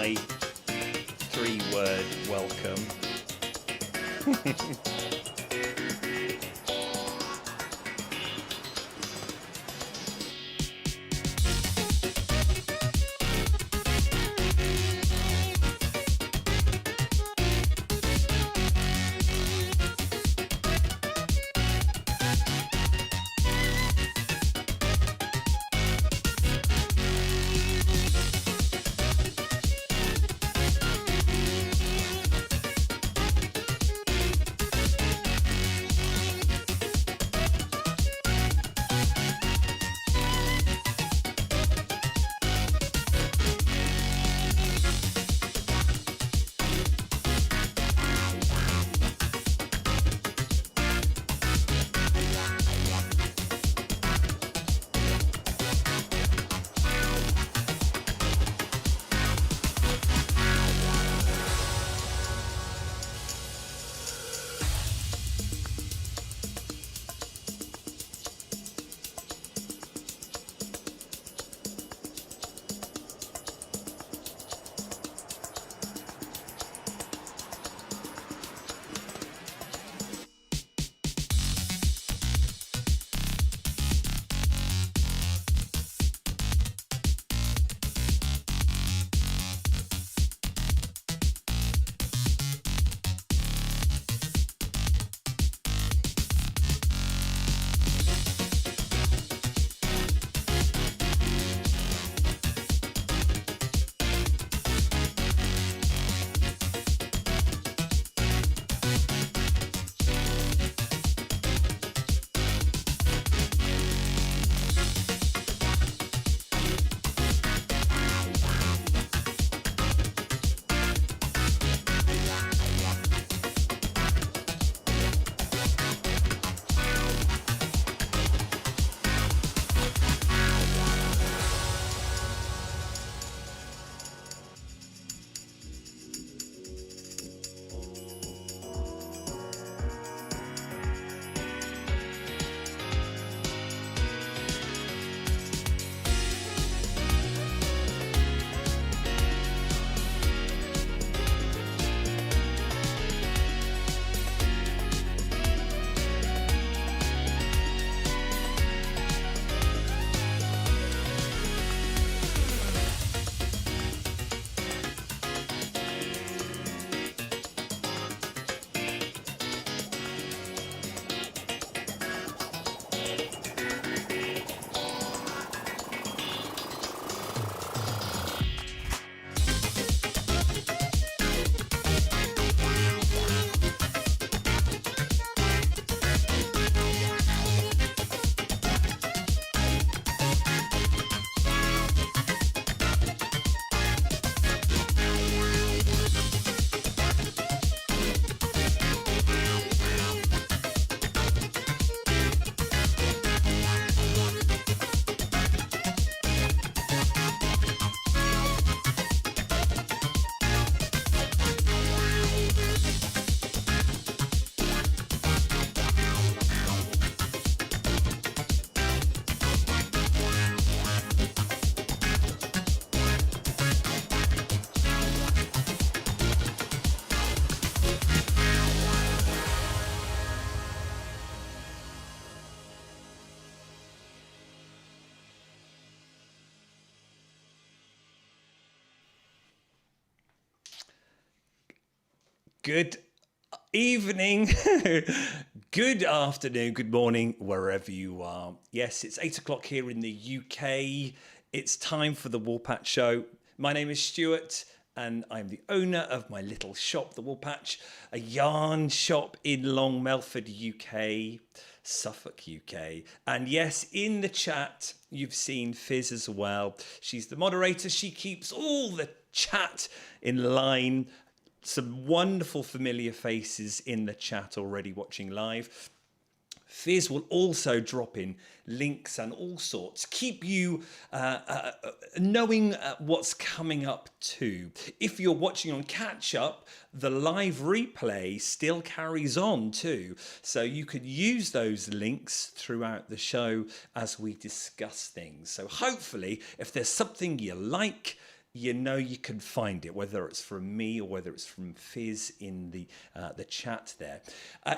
my 3-word welcome. Good evening, good afternoon, good morning, wherever you are. Yes, it's 8 o'clock here in the UK. It's time for the Woolpatch show. My name is Stuart and I'm the owner of my little shop, the Woolpatch, a yarn shop in Long Melford, UK, Suffolk, UK. And yes, in the chat, you've seen Fizz as well. She's the moderator. She keeps all the chat in line. Some wonderful familiar faces in the chat already watching live. Fizz will also drop in links and all sorts. Keep you knowing what's coming up too. If you're watching on catch up, the live replay still carries on too. So you could use those links throughout the show as we discuss things. So hopefully, if there's something you like, you know you can find it, whether it's from me or whether it's from Fizz in the chat there.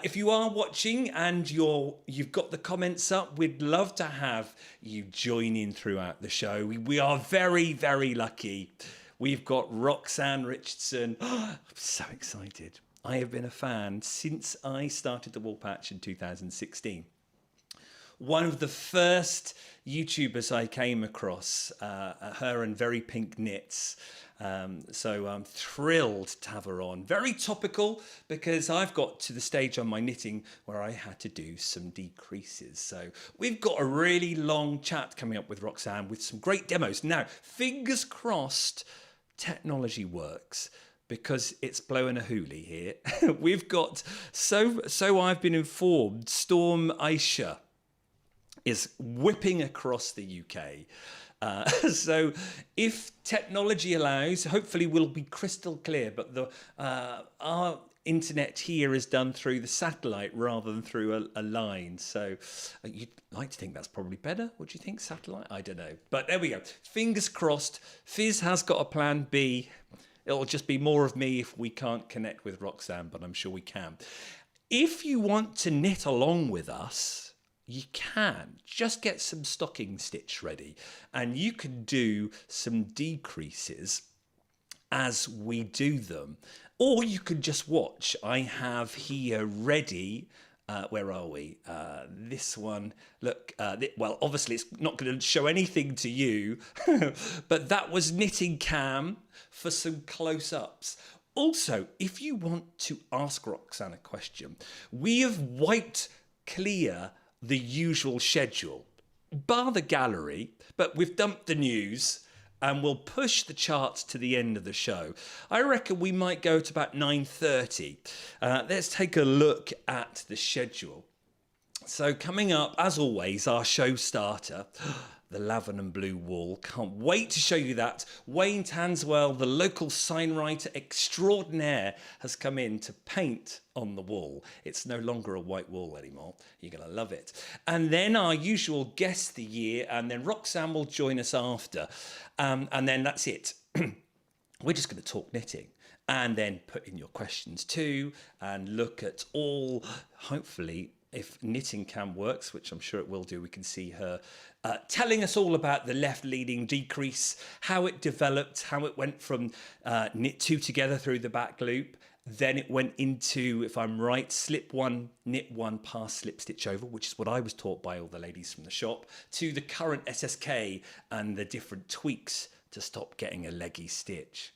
If you are watching and you've got the comments up, we'd love to have you join in throughout the show. We are very, very lucky. We've got Roxanne Richardson. I'm so excited. I have been a fan since I started the Woolpatch in 2016. One of the first YouTubers I came across, her and Very Pink Knits. So I'm thrilled to have her on. Very topical, because I've got to the stage on my knitting where I had to do some decreases. So we've got a really long chat coming up with Roxanne with some great demos. Now, fingers crossed, technology works, because it's blowing a hoolie here. We've got, so I've been informed, Storm Aisha is whipping across the UK. So if technology allows, hopefully we'll be crystal clear, but our internet here is done through the satellite rather than through a line. So you'd like to think that's probably better. Would you think satellite? I don't know. But there we go. Fingers crossed. Fizz has got a plan B. It'll just be more of me if we can't connect with Roxanne, but I'm sure we can. If you want to knit along with us, you can just get some stocking stitch ready and you can do some decreases as we do them, or you can just watch. I have here ready, where are we? This one, look, well, obviously it's not going to show anything to you, but that was knitting cam for some close-ups. Also, if you want to ask Roxanne a question, we have wiped clear the usual schedule, bar the gallery, but we've dumped the news and we'll push the charts to the end of the show. I reckon we might go to about 9:30. Let's take a look at the schedule. So coming up, as always, our show starter, the Lavenham blue wool. Can't wait to show you that. Wayne Tanswell, the local sign writer extraordinaire, has come in to paint on the wool. It's no longer a white wool anymore. You're going to love it. And then our usual guest of the year, and then Roxanne will join us after. And then that's it. We're just going to talk knitting. And then put in your questions too, and look at all, hopefully, if knitting cam works, which I'm sure it will do, we can see her telling us all about the left-leading decrease, how it developed, how it went from knit two together through the back loop. Then it went into, if I'm right, slip one, knit one, pass, slip, stitch over, which is what I was taught by all the ladies from the shop, to the current SSK and the different tweaks to stop getting a leggy stitch.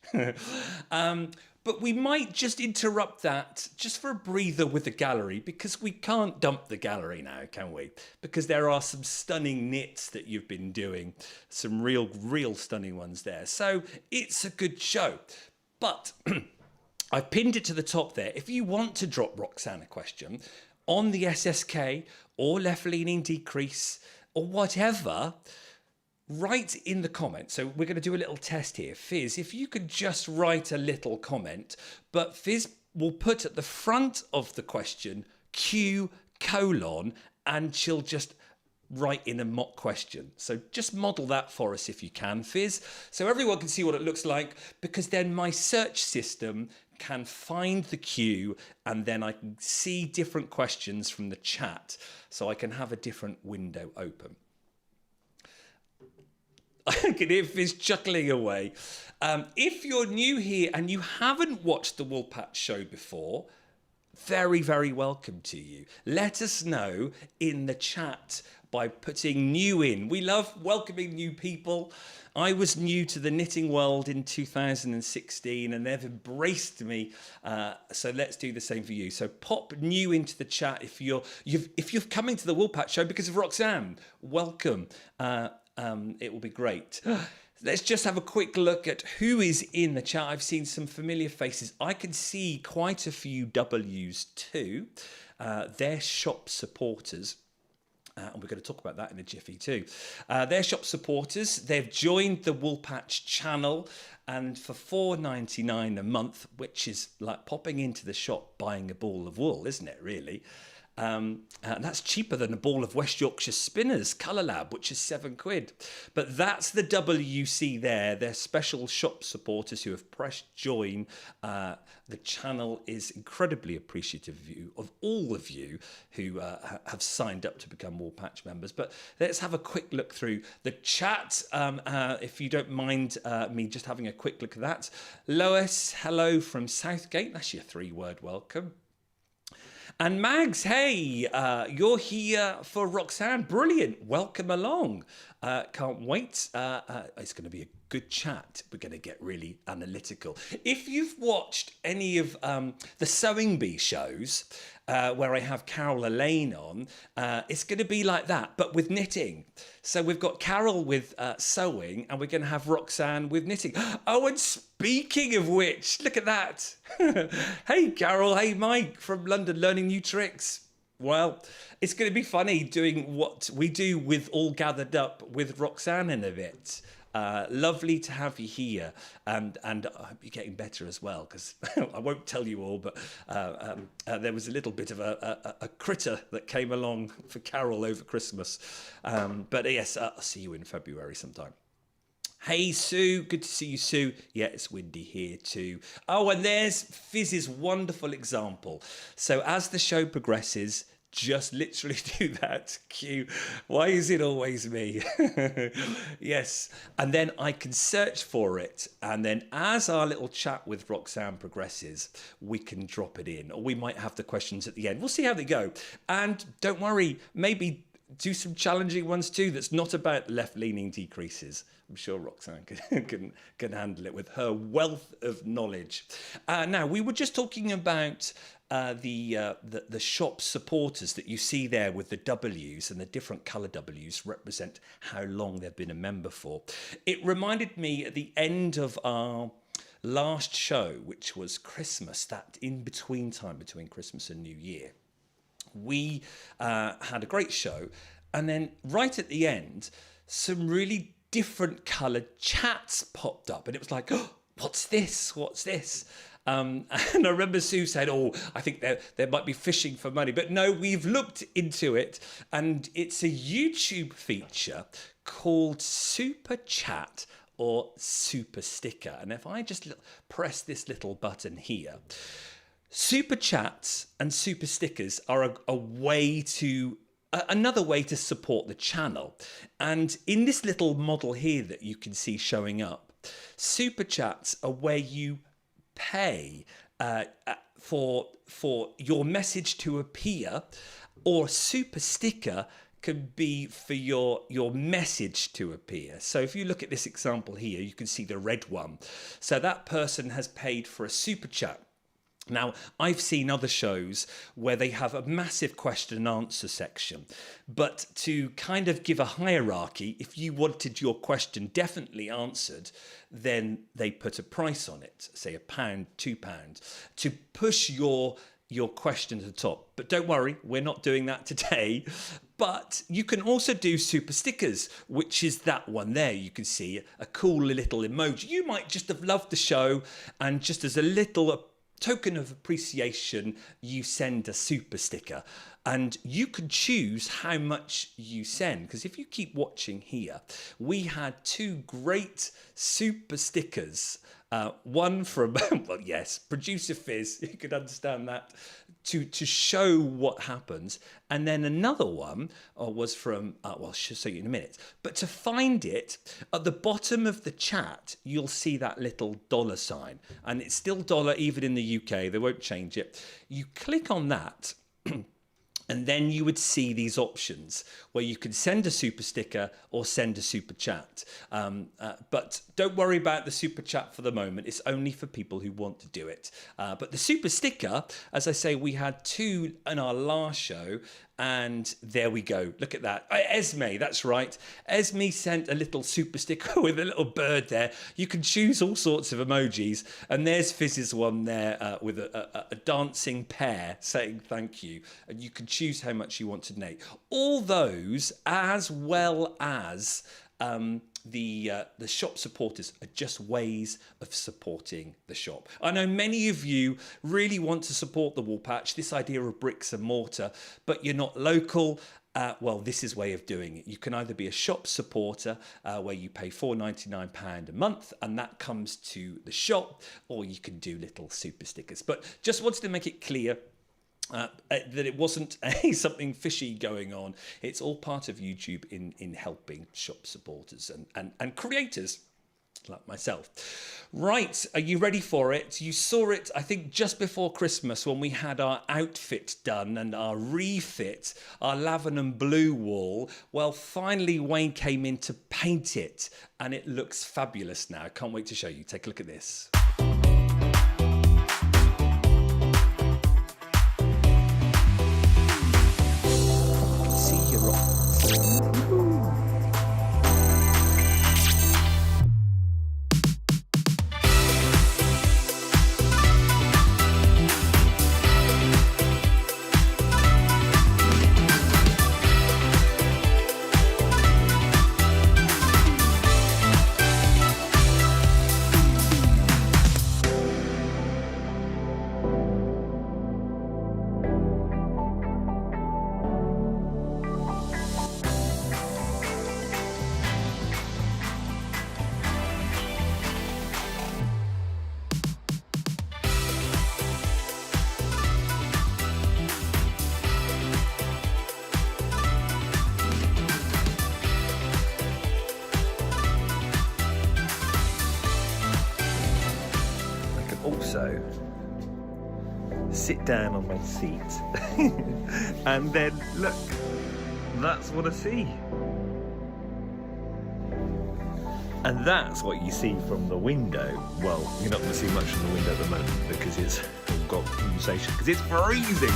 But we might just interrupt that just for a breather with the gallery, because we can't dump the gallery now, can we? Because there are some stunning knits that you've been doing, some real stunning ones there. So it's a good show. But I've pinned it to the top there. If you want to drop Roxanne a question on the SSK or left-leaning decrease or whatever, write in the comments. So we're going to do a little test here. Fizz, if you could just write a little comment, but Fizz will put at the front of the question Q : and she'll just write in a mock question. So just model that for us if you can, Fizz, so everyone can see what it looks like, because then my search system can find the Q and then I can see different questions from the chat, so I can have a different window open. I can hear Fizz chuckling away. If you're new here and you haven't watched the Woolpatch show before, very, very welcome to you. Let us know in the chat by putting new in. We love welcoming new people. I was new to the knitting world in 2016 and they've embraced me. So let's do the same for you. So pop new into the chat if you're coming to the Woolpatch show because of Roxanne. Welcome. It will be great. Let's just have a quick look at who is in the chat. I've seen some familiar faces. I can see quite a few W's too. They're shop supporters. And we're going to talk about that in a jiffy too. They're shop supporters. They've joined the Woolpatch channel. And for $4.99 a month, which is like popping into the shop, buying a ball of wool, isn't it, really? That's cheaper than a ball of West Yorkshire Spinners Colour Lab, which is £7. But that's the W you see there. They're special shop supporters who have pressed join. The channel is incredibly appreciative of all of you who have signed up to become Woolpatch members. But let's have a quick look through the chat, if you don't mind me just having a quick look at that. Lois, hello from Southgate. That's your 3-word welcome. And Mags, hey, you're here for Roxanne. Brilliant. Welcome along. Can't wait. It's going to be a good chat. We're going to get really analytical. If you've watched any of the Sewing Bee shows, where I have Carol Elaine on, it's going to be like that, but with knitting. So we've got Carol with sewing, and we're going to have Roxanne with knitting. Oh, and speaking of which, look at that. Hey, Carol. Hey, Mike from London, learning new tricks. Well, it's going to be funny doing what we do with All Gathered Up with Roxanne in a bit. Lovely to have you here, and I hope you're getting better as well, because I won't tell you all, but there was a little bit of a critter that came along for Carol over Christmas. But yes, I'll see you in February sometime. Hey, Sue. Good to see you, Sue. Yeah, it's windy here too. Oh, and there's Fizz's wonderful example. So as the show progresses, just literally do that. Q. Why is it always me? Yes. And then I can search for it. And then as our little chat with Roxanne progresses, we can drop it in. Or we might have the questions at the end. We'll see how they go. And don't worry, maybe do some challenging ones too that's not about left-leaning decreases. I'm sure Roxanne can handle it with her wealth of knowledge. Now, we were just talking about the shop supporters that you see there with the W's, and the different colour W's represent how long they've been a member for. It reminded me at the end of our last show, which was Christmas, that in-between time between Christmas and New Year. We had a great show, and then right at the end, some really different coloured chats popped up, and it was like, oh, what's this? What's this? And I remember Sue said, oh, I think they might be fishing for money. But no, we've looked into it, and it's a YouTube feature called Super Chat or Super Sticker. And if I just press this little button here, Super Chats and Super Stickers are a way to another way to support the channel. And in this little model here that you can see showing up, Super Chats are where you pay for your message to appear, or Super Sticker can be for your message to appear. So if you look at this example here, you can see the red one. So that person has paid for a Super Chat. Now, I've seen other shows where they have a massive question and answer section, but to kind of give a hierarchy, if you wanted your question definitely answered, then they put a price on it, say £1, £2, to push your question to the top. But don't worry, we're not doing that today. But you can also do Super Stickers, which is that one there. You can see a cool little emoji. You might just have loved the show, and just as a little token of appreciation, you send a Super Sticker, and you can choose how much you send, because if you keep watching here, we had 2 great Super Stickers, one from well, yes, producer Fizz, you could understand that, to show what happens, and then another one was from well, I'll show you in a minute, but to find it, at the bottom of the chat you'll see that little $sign, and it's still dollar even in the UK, they won't change it. You click on that and then you would see these options where you can send a Super Sticker or send a Super Chat. But don't worry about the Super Chat for the moment. It's only for people who want to do it. But the Super Sticker, as I say, we had 2 in our last show. And there we go. Look at that. Esme, that's right. Esme sent a little Super Sticker with a little bird there. You can choose all sorts of emojis. And there's Fizz's one there with a dancing pear saying thank you. And you can choose how much you want to donate. All those, as well as the shop supporters are just ways of supporting the shop. I know many of you really want to support the Woolpatch, this idea of bricks and mortar, but you're not local. Well, this is a way of doing it. You can either be a shop supporter where you pay £4.99 a month and that comes to the shop, or you can do little super stickers. But just wanted to make it clear that it wasn't something fishy going on. It's all part of YouTube in helping shop supporters and creators like myself. Right, are you ready for it? You saw it, I think, just before Christmas when we had our outfit done and our refit, our Lavenham blue wool. Well, finally Wayne came in to paint it and it looks fabulous now. I can't wait to show you. Take a look at this. Also sit down on my seat and then look, that's what I see, and that's what you see from the window. Well, you're not going to see much from the window at the moment because it's got condensation because it's freezing.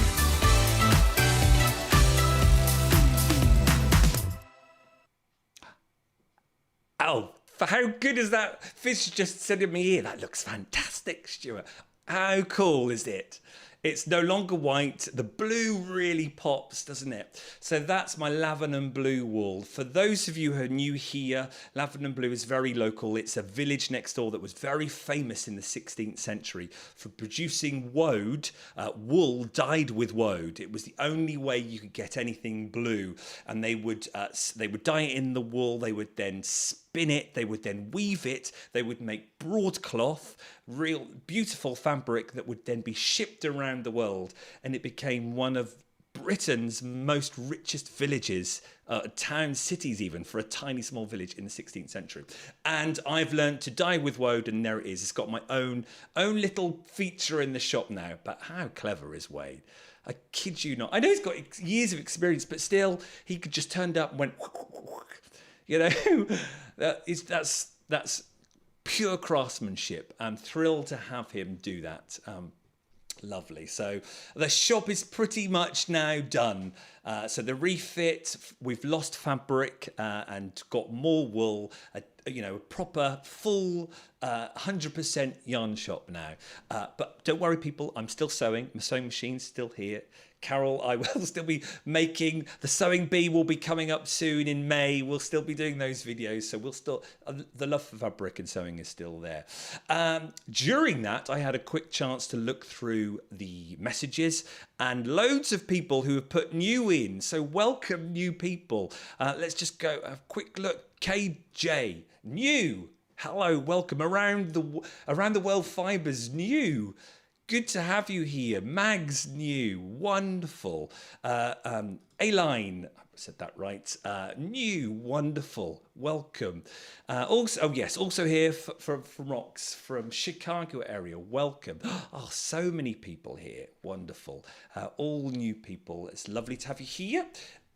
Oh, how good is that? Fish just said in my ear, that looks fantastic, Stuart. How cool is it? It's no longer white. The blue really pops, doesn't it? So that's my Lavenham blue wool. For those of you who are new here, Lavenham blue is very local. It's a village next door that was very famous in the 16th century for producing woad, wool dyed with woad. It was the only way you could get anything blue. And they would dye it in the wool. They would then spin it, they would then weave it, they would make broadcloth, real beautiful fabric that would then be shipped around the world, and it became one of Britain's most richest villages, towns, cities even, for a tiny small village in the 16th century. And I've learned to dye with woad, and there it is. It's got my own little feature in the shop now. But how clever is Wade? I kid you not. I know he's got years of experience, but still, he could just turned up and went, you know, that's pure craftsmanship. I'm thrilled to have him do that. Lovely. So the shop is pretty much now done. So the refit, we've lost fabric and got more wool. A proper full 100% yarn shop now. But don't worry, people. I'm still sewing. My sewing machine's still here. Carol, I will still be making. The sewing bee will be coming up soon in May. We'll still be doing those videos. So we'll still, the love for fabric and sewing is still there. During that, I had a quick chance to look through the messages and loads of people who have put new in. So welcome new people. Let's just go a quick look. KJ, new. Hello, welcome. Around the World Fibers, new. Good to have you here. Mags, new. Wonderful. Aline, I said that right. New. Wonderful. Welcome. Also here from Rox, from Chicago area. Welcome. Oh, so many people here. Wonderful. All new people. It's lovely to have you here.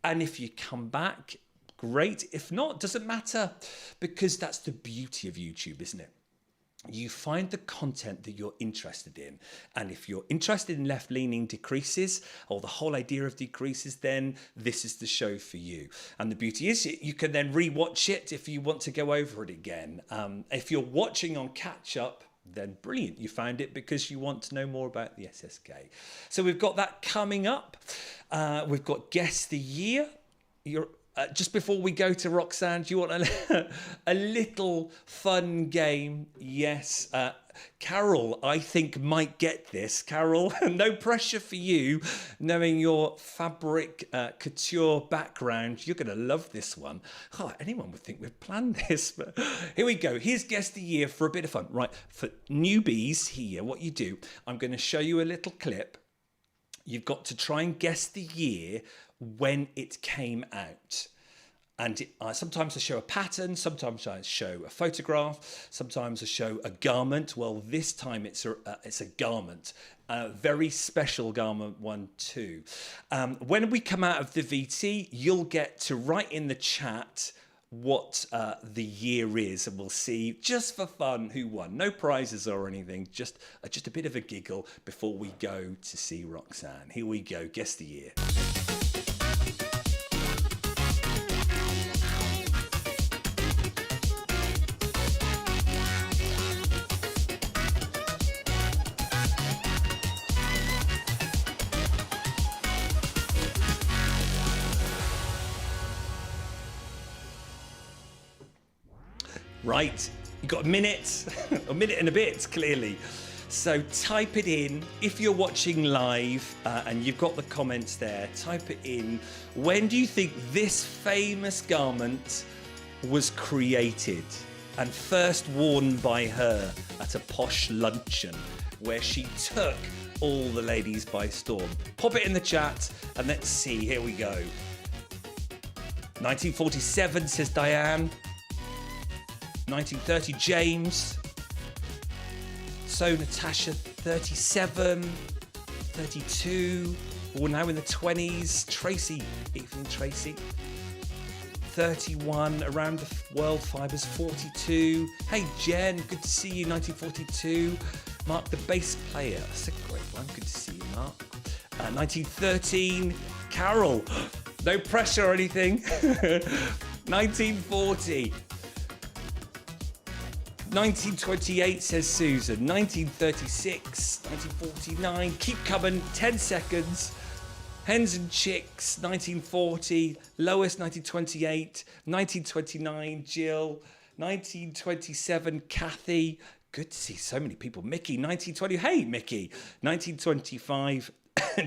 And if you come back, great. If not, doesn't matter, because that's the beauty of YouTube, isn't it? You find the content that you're interested in. And if you're interested in left-leaning decreases, or the whole idea of decreases, then this is the show for you. And the beauty is you can then re-watch it if you want to go over it again. If you're watching on catch-up, then brilliant, you found it because you want to know more about the SSK. So we've got that coming up. We've got Guess the Year. Just before we go to Roxanne, do you want a little fun game? Yes. Carol, I think, might get this. Carol, no pressure for you. Knowing your fabric couture background, you're going to love this one. Oh, anyone would think we've planned this. But here we go. Here's Guess the Year for a bit of fun. Right, for newbies here, what you do, I'm going to show you a little clip. You've got to try and guess the year when it came out. And sometimes I show a pattern, sometimes I show a photograph, sometimes I show a garment. Well, this time it's a garment, a very special garment one too. When we come out of the VT, you'll get to write in the chat what the year is, and we'll see, just for fun, who won. No prizes or anything, just a bit of a giggle before we go to see Roxanne. Here we go, Guess the Year. Right, you've got a minute and a bit, clearly. So type it in. If you're watching live and you've got the comments there, type it in. When do you think this famous garment was created and first worn by her at a posh luncheon where she took all the ladies by storm? Pop it in the chat and let's see. Here we go. 1947, says Diane. 1930, James. So Natasha, 37, 32. We're now in the 20s. Tracy, even Tracy. 31, around the world fibers, 42. Hey Jen, good to see you, 1942. Mark the bass player, that's a great one, good to see you, Mark. 1913, Carol, no pressure or anything. 1940. 1928, says Susan. 1936, 1949. Keep coming. 10 seconds. Hens and Chicks, 1940. Lois, 1928. 1929, Jill. 1927, Kathy. Good to see so many people. Mickey, 1920. Hey, Mickey. 1925.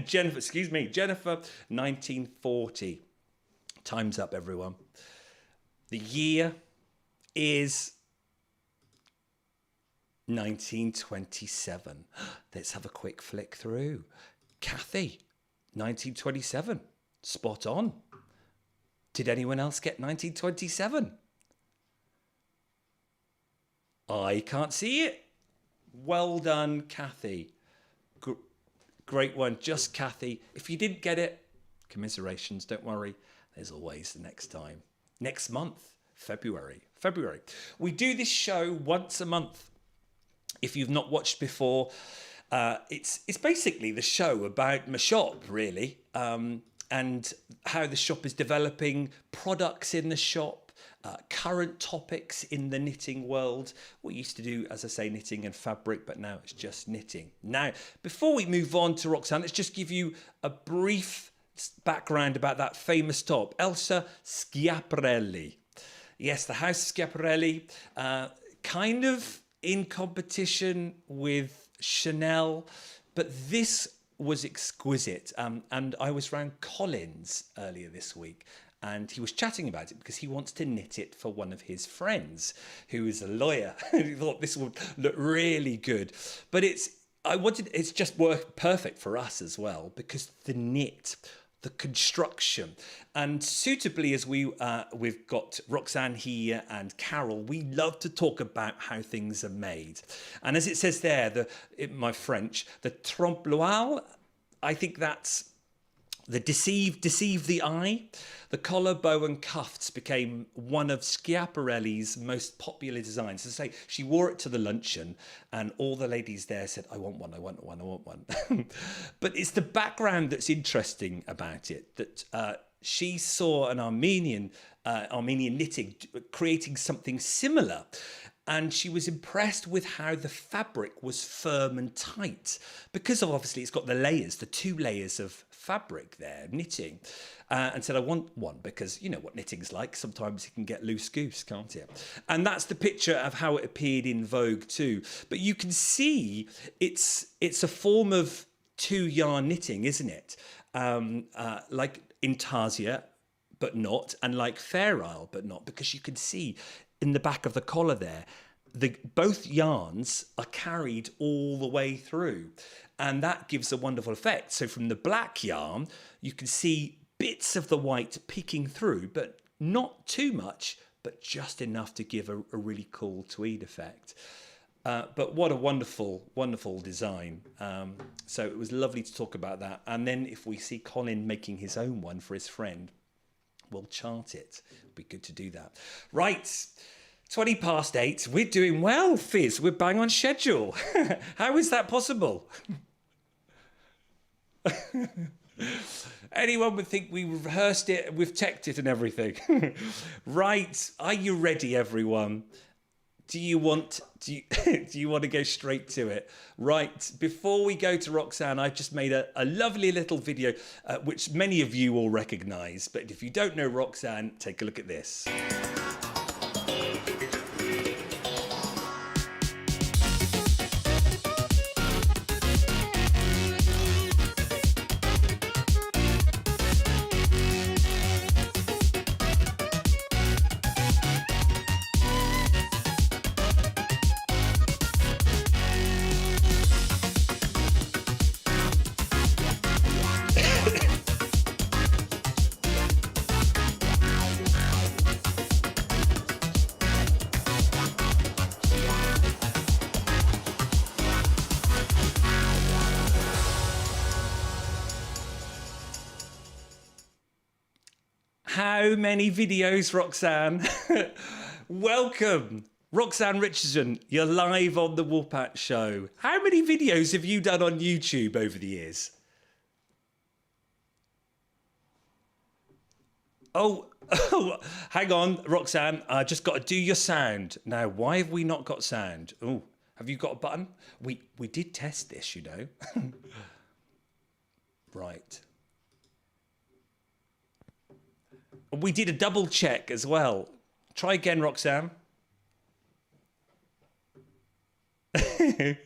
Jennifer, 1940. Time's up, everyone. The year is 1927. Let's have a quick flick through. Kathy, 1927. Spot on. Did anyone else get 1927? I can't see it. Well done, Kathy. Great one, just Kathy. If you didn't get it, commiserations, don't worry. There's always the next time. Next month, February. We do this show once a month. If you've not watched before, it's basically the show about my shop, really, and how the shop is developing, products in the shop, current topics in the knitting world. We used to do, as I say, knitting and fabric, but now it's just knitting. Now, before we move on to Roxanne, let's just give you a brief background about that famous top, Elsa Schiaparelli. Yes, the House Schiaparelli, kind of in competition with Chanel, but this was exquisite. And I was around Collins earlier this week, and he was chatting about it because he wants to knit it for one of his friends who is a lawyer. He thought this would look really good, but it's just worked perfect for us as well, because the knit, the construction, and suitably, as we've got Roxanne here and Carol, we love to talk about how things are made. And as it says there, in my French, the trompe-l'oeil, I think that's the deceive the eye. The collar, bow and cuffs became one of Schiaparelli's most popular designs. As I say, she wore it to the luncheon and all the ladies there said, I want one. But it's the background that's interesting about it, that she saw an Armenian knitting creating something similar. And she was impressed with how the fabric was firm and tight, because obviously it's got the layers, the 2 layers of fabric there, knitting, and said, I want one, because you know what knitting's like. Sometimes it can get loose goose, can't it? And that's the picture of how it appeared in Vogue too. But you can see it's a form of 2-yarn knitting, isn't it? Like Intarsia, but not, and like Fair Isle, but not, because you can see in the back of the collar there, both yarns are carried all the way through, and that gives a wonderful effect. So from the black yarn, you can see bits of the white peeking through, but not too much, but just enough to give a really cool tweed effect. But what a wonderful, wonderful design. So it was lovely to talk about that. And then if we see Colin making his own one for his friend, we'll chart it. It'll be good to do that. Right. 8:20. We're doing well, Fizz. We're bang on schedule. How is that possible? Anyone would think we rehearsed it, we've teched it and everything. Right. Are you ready, everyone? Do you want to go straight to it? Right. Before we go to Roxanne, I've just made a lovely little video, which many of you will recognize. But if you don't know Roxanne, take a look at this. How many videos, Roxanne? Welcome, Roxanne Richardson. You're live on the Woolpatch show. How many videos have you done on YouTube over the years? Oh, hang on, Roxanne. I just got to do your sound. Now, why have we not got sound? Oh, have you got a button? We did test this, you know. Right. We did a double check as well. Try again, Roxanne. I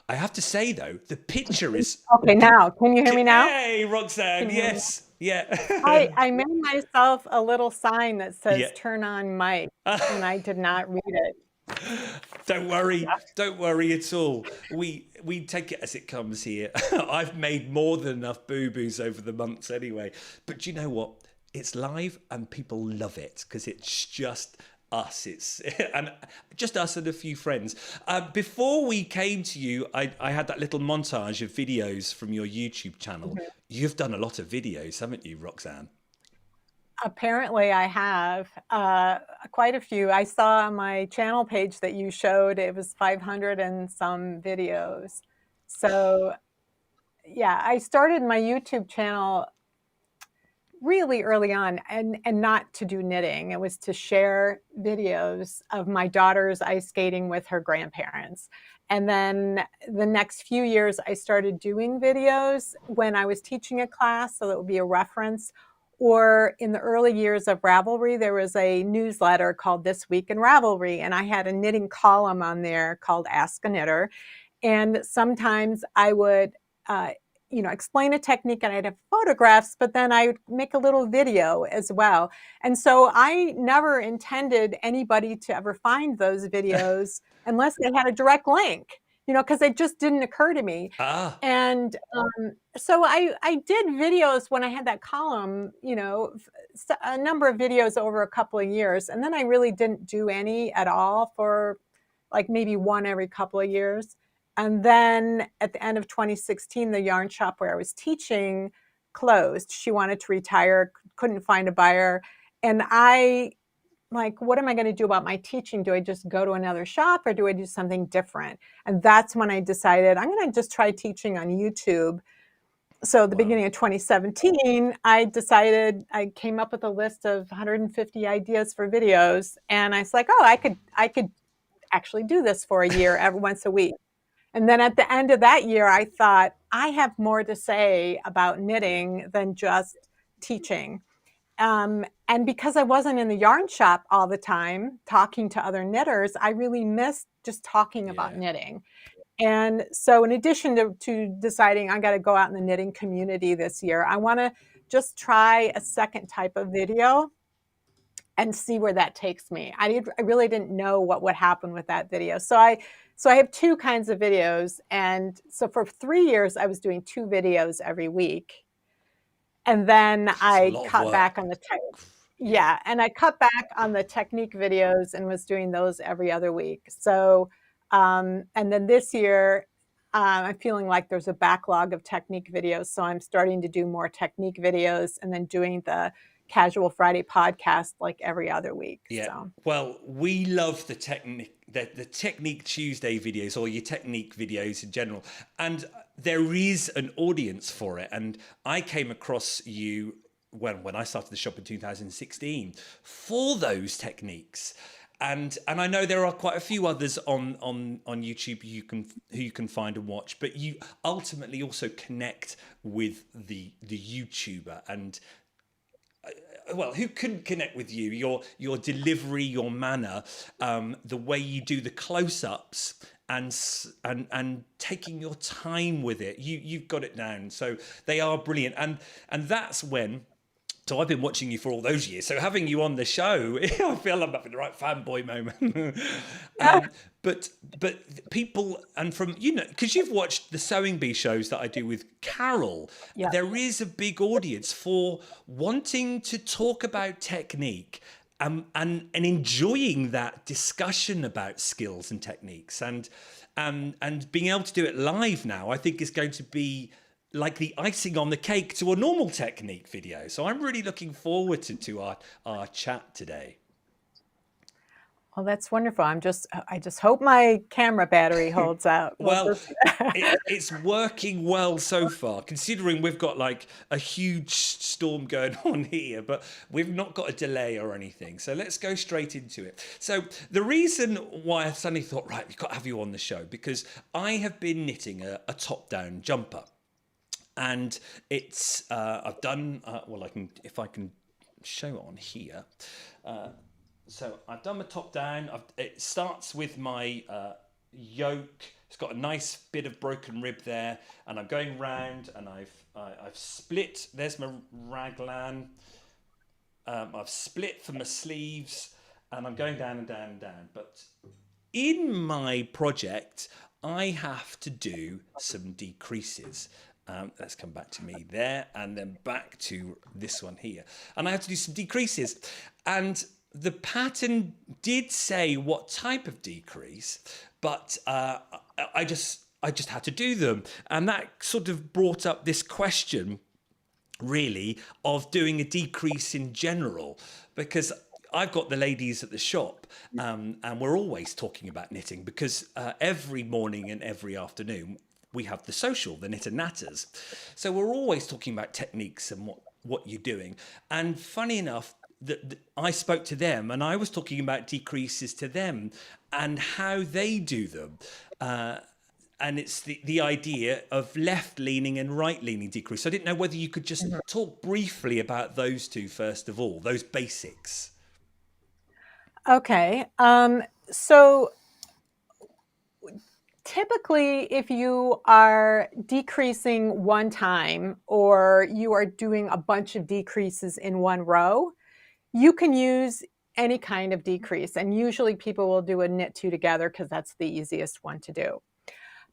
have to say, though, the picture is... Okay, now. Can you hear me now? Hey, Roxanne. Yes. Yeah. I made myself a little sign that says turn on mic, and I did not read it. Don't worry. Don't worry at all. We take it as it comes here. I've made more than enough boo-boos over the months anyway. But you know what? It's live and people love it because it's just us. It's and just us and a few friends. Before we came to you, I had that little montage of videos from your YouTube channel. Mm-hmm. You've done a lot of videos, haven't you, Roxanne? Apparently I have quite a few. I saw on my channel page that you showed it was 500 and some videos. So yeah, I started my YouTube channel really early on and not to do knitting. It was to share videos of my daughter's ice skating with her grandparents. And then the next few years I started doing videos when I was teaching a class, so that would be a reference. Or in the early years of Ravelry, there was a newsletter called This Week in Ravelry, and I had a knitting column on there called Ask a Knitter. And sometimes I would, explain a technique, and I'd have photographs, but then I would make a little video as well. And so I never intended anybody to ever find those videos unless they had a direct link. Because it just didn't occur to me. And so I did videos when I had that column, a number of videos over a couple of years. And then I really didn't do any at all for like maybe one every couple of years. And then at the end of 2016, the yarn shop where I was teaching closed. She wanted to retire, couldn't find a buyer. And what am I going to do about my teaching? Do I just go to another shop or do I do something different? And that's when I decided I'm going to just try teaching on YouTube. So at the beginning of 2017, I decided, I came up with a list of 150 ideas for videos. And I was like, I could actually do this for a year, every once a week. And then at the end of that year, I thought, I have more to say about knitting than just teaching. And because I wasn't in the yarn shop all the time talking to other knitters, I really missed just talking about Yeah. knitting. And so in addition to deciding I got to go out in the knitting community this year, I want to just try a second type of video and see where that takes me. I really didn't know what would happen with that video. So I have two kinds of videos. And so for 3 years, I was doing 2 videos every week. And then It's a I lot of cut back work. on the Yeah. and I cut back on the technique videos and was doing those every other week. So, and then this year, I'm feeling like there's a backlog of technique videos. So I'm starting to do more technique videos and then doing the Casual Friday podcast like every other week. Yeah. So, Well, we love the Technique Tuesday videos, or your technique videos in general. And there is an audience for it. And I came across you when I started the shop in 2016 for those techniques. And I know there are quite a few others on YouTube who you can find and watch, but you ultimately also connect with the YouTuber. And well, who couldn't connect with you? Your delivery, your manner, the way you do the close-ups, and taking your time with it. You've got it down. So they are brilliant, and that's when. So I've been watching you for all those years. So having you on the show, I feel I'm having the right fanboy moment. But people, and from, because you've watched the Sewing Bee shows that I do with Carol, yeah. there is a big audience for wanting to talk about technique, and enjoying that discussion about skills and techniques, and being able to do it live now, I think is going to be like the icing on the cake to a normal technique video. So I'm really looking forward to our chat today. Well, that's wonderful. I just hope my camera battery holds out. Well, it's working well so far, considering we've got like a huge storm going on here, but we've not got a delay or anything. So let's go straight into it. So the reason why I suddenly thought, right, we've got to have you on the show, because I have been knitting a top-down jumper. And it's I've done well. If I can show it on here. So I've done my top down. It starts with my yoke. It's got a nice bit of broken rib there, and I'm going round, and I've split. There's my raglan. I've split for my sleeves, and I'm going down and down and down. But in my project, I have to do some decreases. Let's come back to me there, and then back to this one here. And I have to do some decreases. And the pattern did say what type of decrease, but I just had to do them. And that sort of brought up this question, really, of doing a decrease in general, because I've got the ladies at the shop, and we're always talking about knitting, because every morning and every afternoon, we have the social, the Knitter Natters. So we're always talking about techniques and what you're doing. And funny enough, I spoke to them, and I was talking about decreases to them and how they do them. And it's the idea of left-leaning and right-leaning decrease. So I didn't know whether you could just talk briefly about those two, first of all, those basics. Okay. So typically, if you are decreasing one time, or you are doing a bunch of decreases in one row, you can use any kind of decrease. And usually people will do a knit two together because that's the easiest one to do.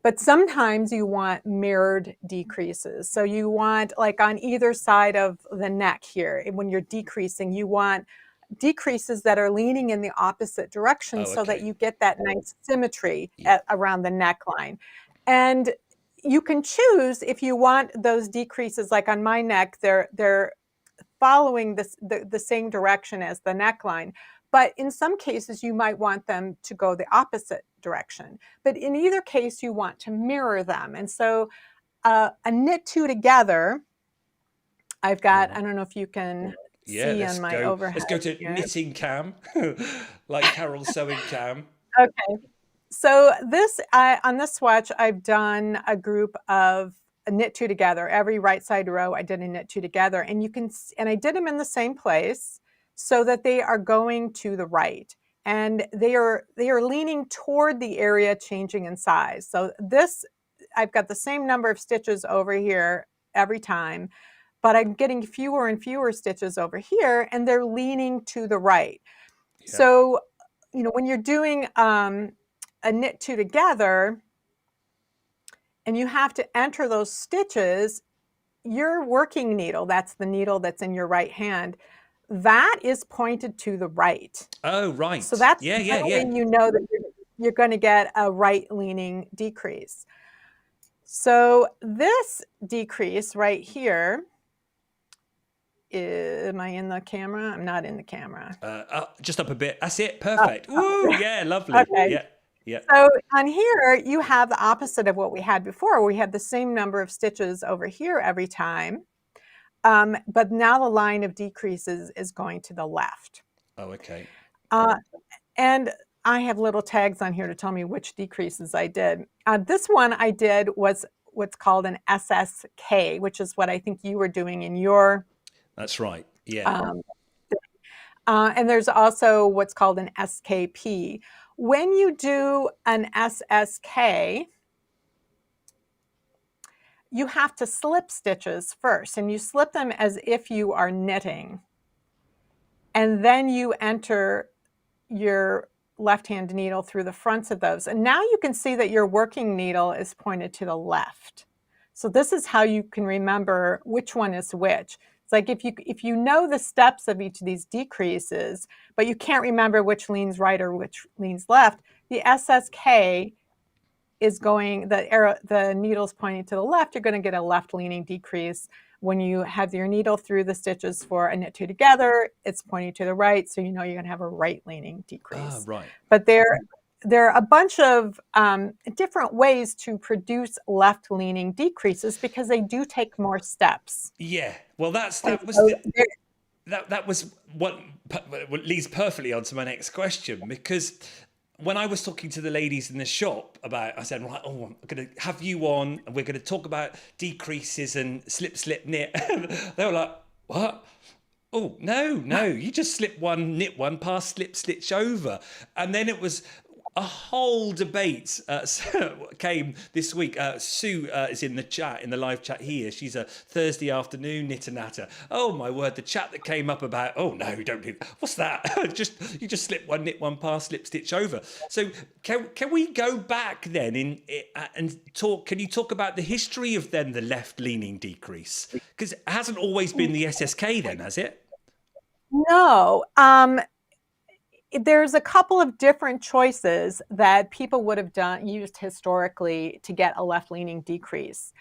But sometimes you want mirrored decreases. So you want, like on either side of the neck here, when you're decreasing, you want decreases that are leaning in the opposite direction, so that you get that nice symmetry around the neckline. And you can choose if you want those decreases, like on my neck, they're following the same direction as the neckline. But in some cases, you might want them to go the opposite direction. But in either case, you want to mirror them. And so a knit two together, I've got, I don't know if you can see on my overhead. Let's go to knitting cam, like Carol's sewing cam. Okay. So this, on this swatch, I've done a group of a knit two together. Every right side row, I did a knit two together, and I did them in the same place so that they are going to the right, and they are leaning toward the area changing in size. So this, I've got the same number of stitches over here every time, but I'm getting fewer and fewer stitches over here, and they're leaning to the right. Yeah. So, when you're doing a knit two together, and you have to enter those stitches, your working needle, that's the needle that's in your right hand, that is pointed to the right. Oh, right. So that's way you know that you're going to get a right leaning decrease. So this decrease right here, am I in the camera? I'm not in the camera. Just up a bit. That's it. Perfect. Woo! Yeah, lovely. Okay. Yeah. Yeah. So on here, you have the opposite of what we had before. We had the same number of stitches over here every time. But now the line of decreases is going to the left. Oh, okay. And I have little tags on here to tell me which decreases I did. This one I did was what's called an SSK, which is what I think you were doing in your... That's right. Yeah. And there's also what's called an SKP. When you do an SSK, you have to slip stitches first, and you slip them as if you are knitting. And then you enter your left-hand needle through the fronts of those. And now you can see that your working needle is pointed to the left. So this is how you can remember which one is which. It's like if you know the steps of each of these decreases, but you can't remember which leans right or which leans left, the SSK is going, the needle's pointing to the left, you're going to get a left leaning decrease. When you have your needle through the stitches for a knit two together, it's pointing to the right, so you know you're going to have a right leaning decrease. Right. But there are a bunch of different ways to produce left leaning decreases because they do take more steps. Yeah. Well, that was what leads perfectly onto my next question, because when I was talking to the ladies in the shop about, I said, right, I'm going to have you on, and we're going to talk about decreases and slip, slip, knit. They were like, what? Oh, no, you just slip one, knit one, pass, slip, stitch over. And then it was a whole debate came this week. Sue is in the chat, in the live chat here. She's a Thursday afternoon knitter natter. Oh my word, the chat that came up about, oh no, don't do that. What's that? You just slip one, knit one, pass, slip, stitch over. So can we go back then and talk? Can you talk about the history of then the left leaning decrease? Because it hasn't always been the SSK then, has it? No. There's a couple of different choices that people would have used historically to get a left-leaning decrease.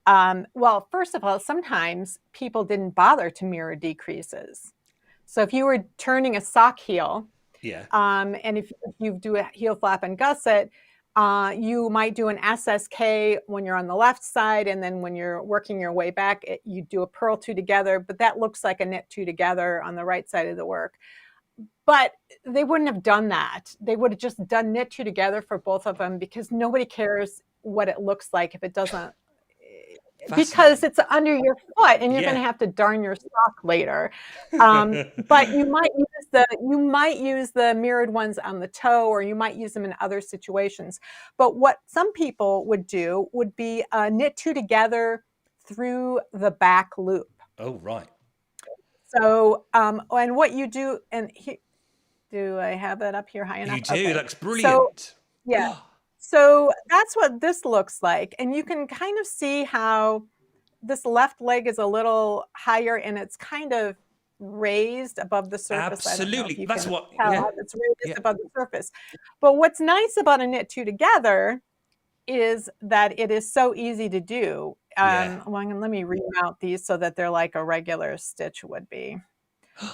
Well, first of all, sometimes people didn't bother to mirror decreases. So if you were turning a sock heel, and if you do a heel flap and gusset, you might do an SSK when you're on the left side, and then when you're working your way back, you do a purl two together, but that looks like a knit two together on the right side of the work. But they wouldn't have done that. They would have just done knit two together for both of them, because nobody cares what it looks like if it doesn't, because it's under your foot and you're going to have to darn your sock later. But you might use the mirrored ones on the toe, or you might use them in other situations. But what some people would do would be knit two together through the back loop. Oh, right. So, and what you do, and do I have that up here high enough? You do. Okay. That's brilliant. So, yeah. So that's what this looks like. And you can kind of see how this left leg is a little higher and it's kind of raised above the surface. Absolutely. That's what, it's raised above the surface. But what's nice about a knit two together is that it is so easy to do. Let me remount these so that they're like a regular stitch would be.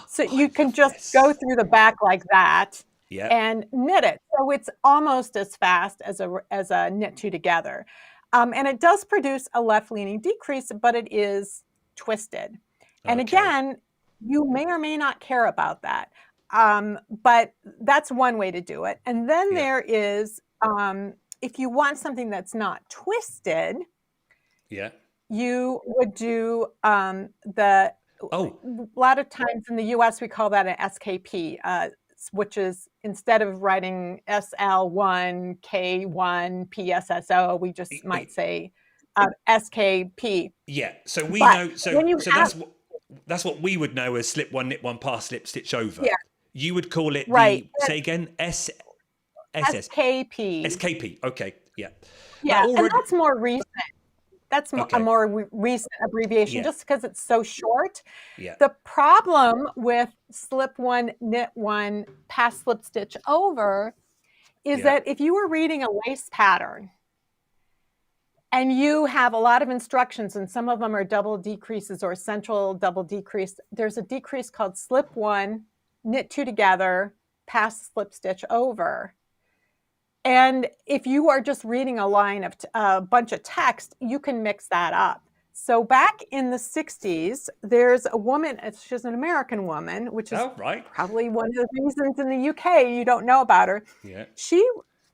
So you can just go through the back like that and knit it. So it's almost as fast as a knit two together. And it does produce a left leaning decrease, but it is twisted. And again, you may or may not care about that. But that's one way to do it. And then there is, if you want something that's not twisted, you would do a Oh, lot of times in the US, we call that an SKP, which is instead of writing SL1, K1, PSSO, we just e- might say SKP. yeah. So we But know. So when you so have, that's what we would know as slip one, knit one, pass slip, stitch over. yeah, You would call it right, the say again SS SKP. SKP. Okay, yeah. That Yeah, and already. that's more recent. That's a Okay, more recent abbreviation yeah, just because it's so short. yeah, The problem with slip one, knit one, pass slip stitch over is yeah. that if you were reading a lace pattern and you have a lot of instructions and some of them are double decreases or central double decrease, there's a decrease called slip one, knit two together, pass slip stitch over. And if you are just reading a line of a bunch of text, you can mix that up. So back in the 60s, there's a woman, she's an American woman, which is Oh, right. probably one of the reasons in the UK you don't know about her. Yeah. She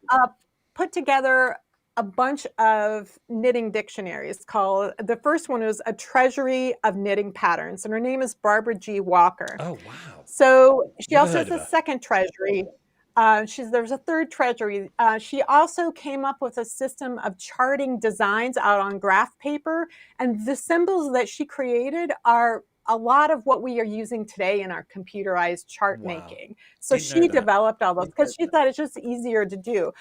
uh, put together a bunch of knitting dictionaries called, the first one was A Treasury of Knitting Patterns, and her name is Barbara G. Walker. Oh, wow. So she Never also heard has of a her. second treasury. There's a third treasury. She also came up with a system of charting designs out on graph paper, and the symbols that she created are a lot of what we are using today in our computerized chart Wow. making. So Didn't know she that. developed all those because she thought it's just easier to do.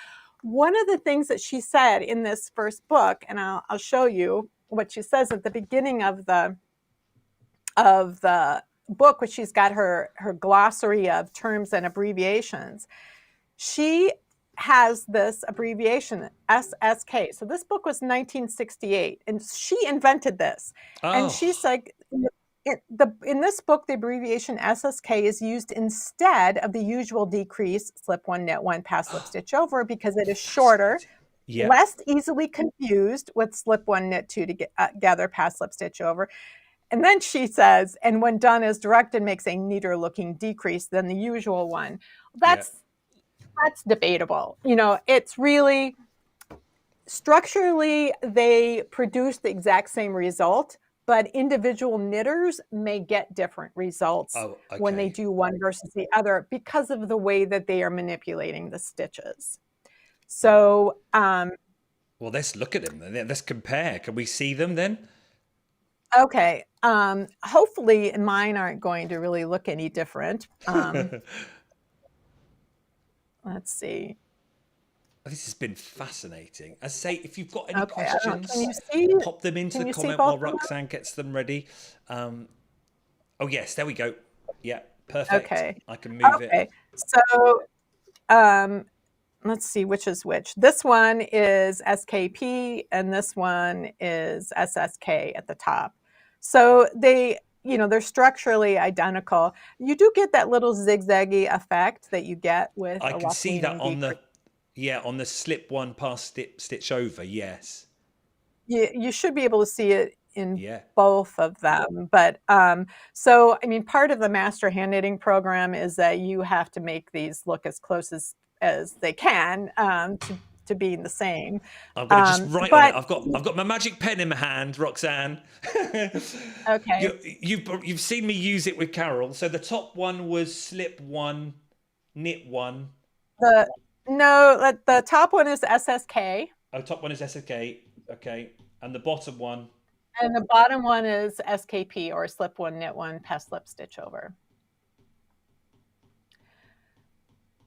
One of the things that she said in this first book, and I'll show you what she says at the beginning of the book, which she's got her glossary of terms and abbreviations. She has this abbreviation SSK. So this book was 1968, and she invented this. And Oh, she's like, in this book, the abbreviation SSK is used instead of the usual decrease, slip one, knit one, pass slip stitch over, because it is shorter, fascinating. Yeah. less easily confused with slip one, knit two together, pass slip stitch over. And then she says, and when done as directed, makes a neater looking decrease than the usual one. Yeah. That's debatable. You know, it's really structurally they produce the exact same result, but individual knitters may get different results Oh, when they okay. do one versus the other because of the way that they are manipulating the stitches. Wow. So, Well, let's look at them then. Let's compare. Can we see them then? okay. Hopefully mine aren't going to really look any different. Let's see. This has been fascinating. As I say, if you've got any Okay, I don't, questions, pop them into can the you see comment while both of them? Roxanne gets them ready. Um, oh, yes, there we go. Yeah, perfect. Okay. I can move it. Okay. So, um, let's see which is which. This one is SKP and this one is SSK at the top. So they, they're structurally identical. You do get that little zigzaggy effect that you get with I a can see ruffling that and on decrease. the, yeah, on the slip one past stitch over. Yes. You should be able to see it in Yeah. both of them. But so, I mean, part of the master hand knitting program is that you have to make these look as close as they can to being the same. I'm going to just write on it. But I've got my magic pen in my hand, Roxanne. okay, You've seen me use it with Carol. So the top one was slip one, knit one. the top one is SSK, Oh, top one is SSK. Okay, and the bottom one. and the bottom one is SKP, or slip one, knit one, pass slip stitch over.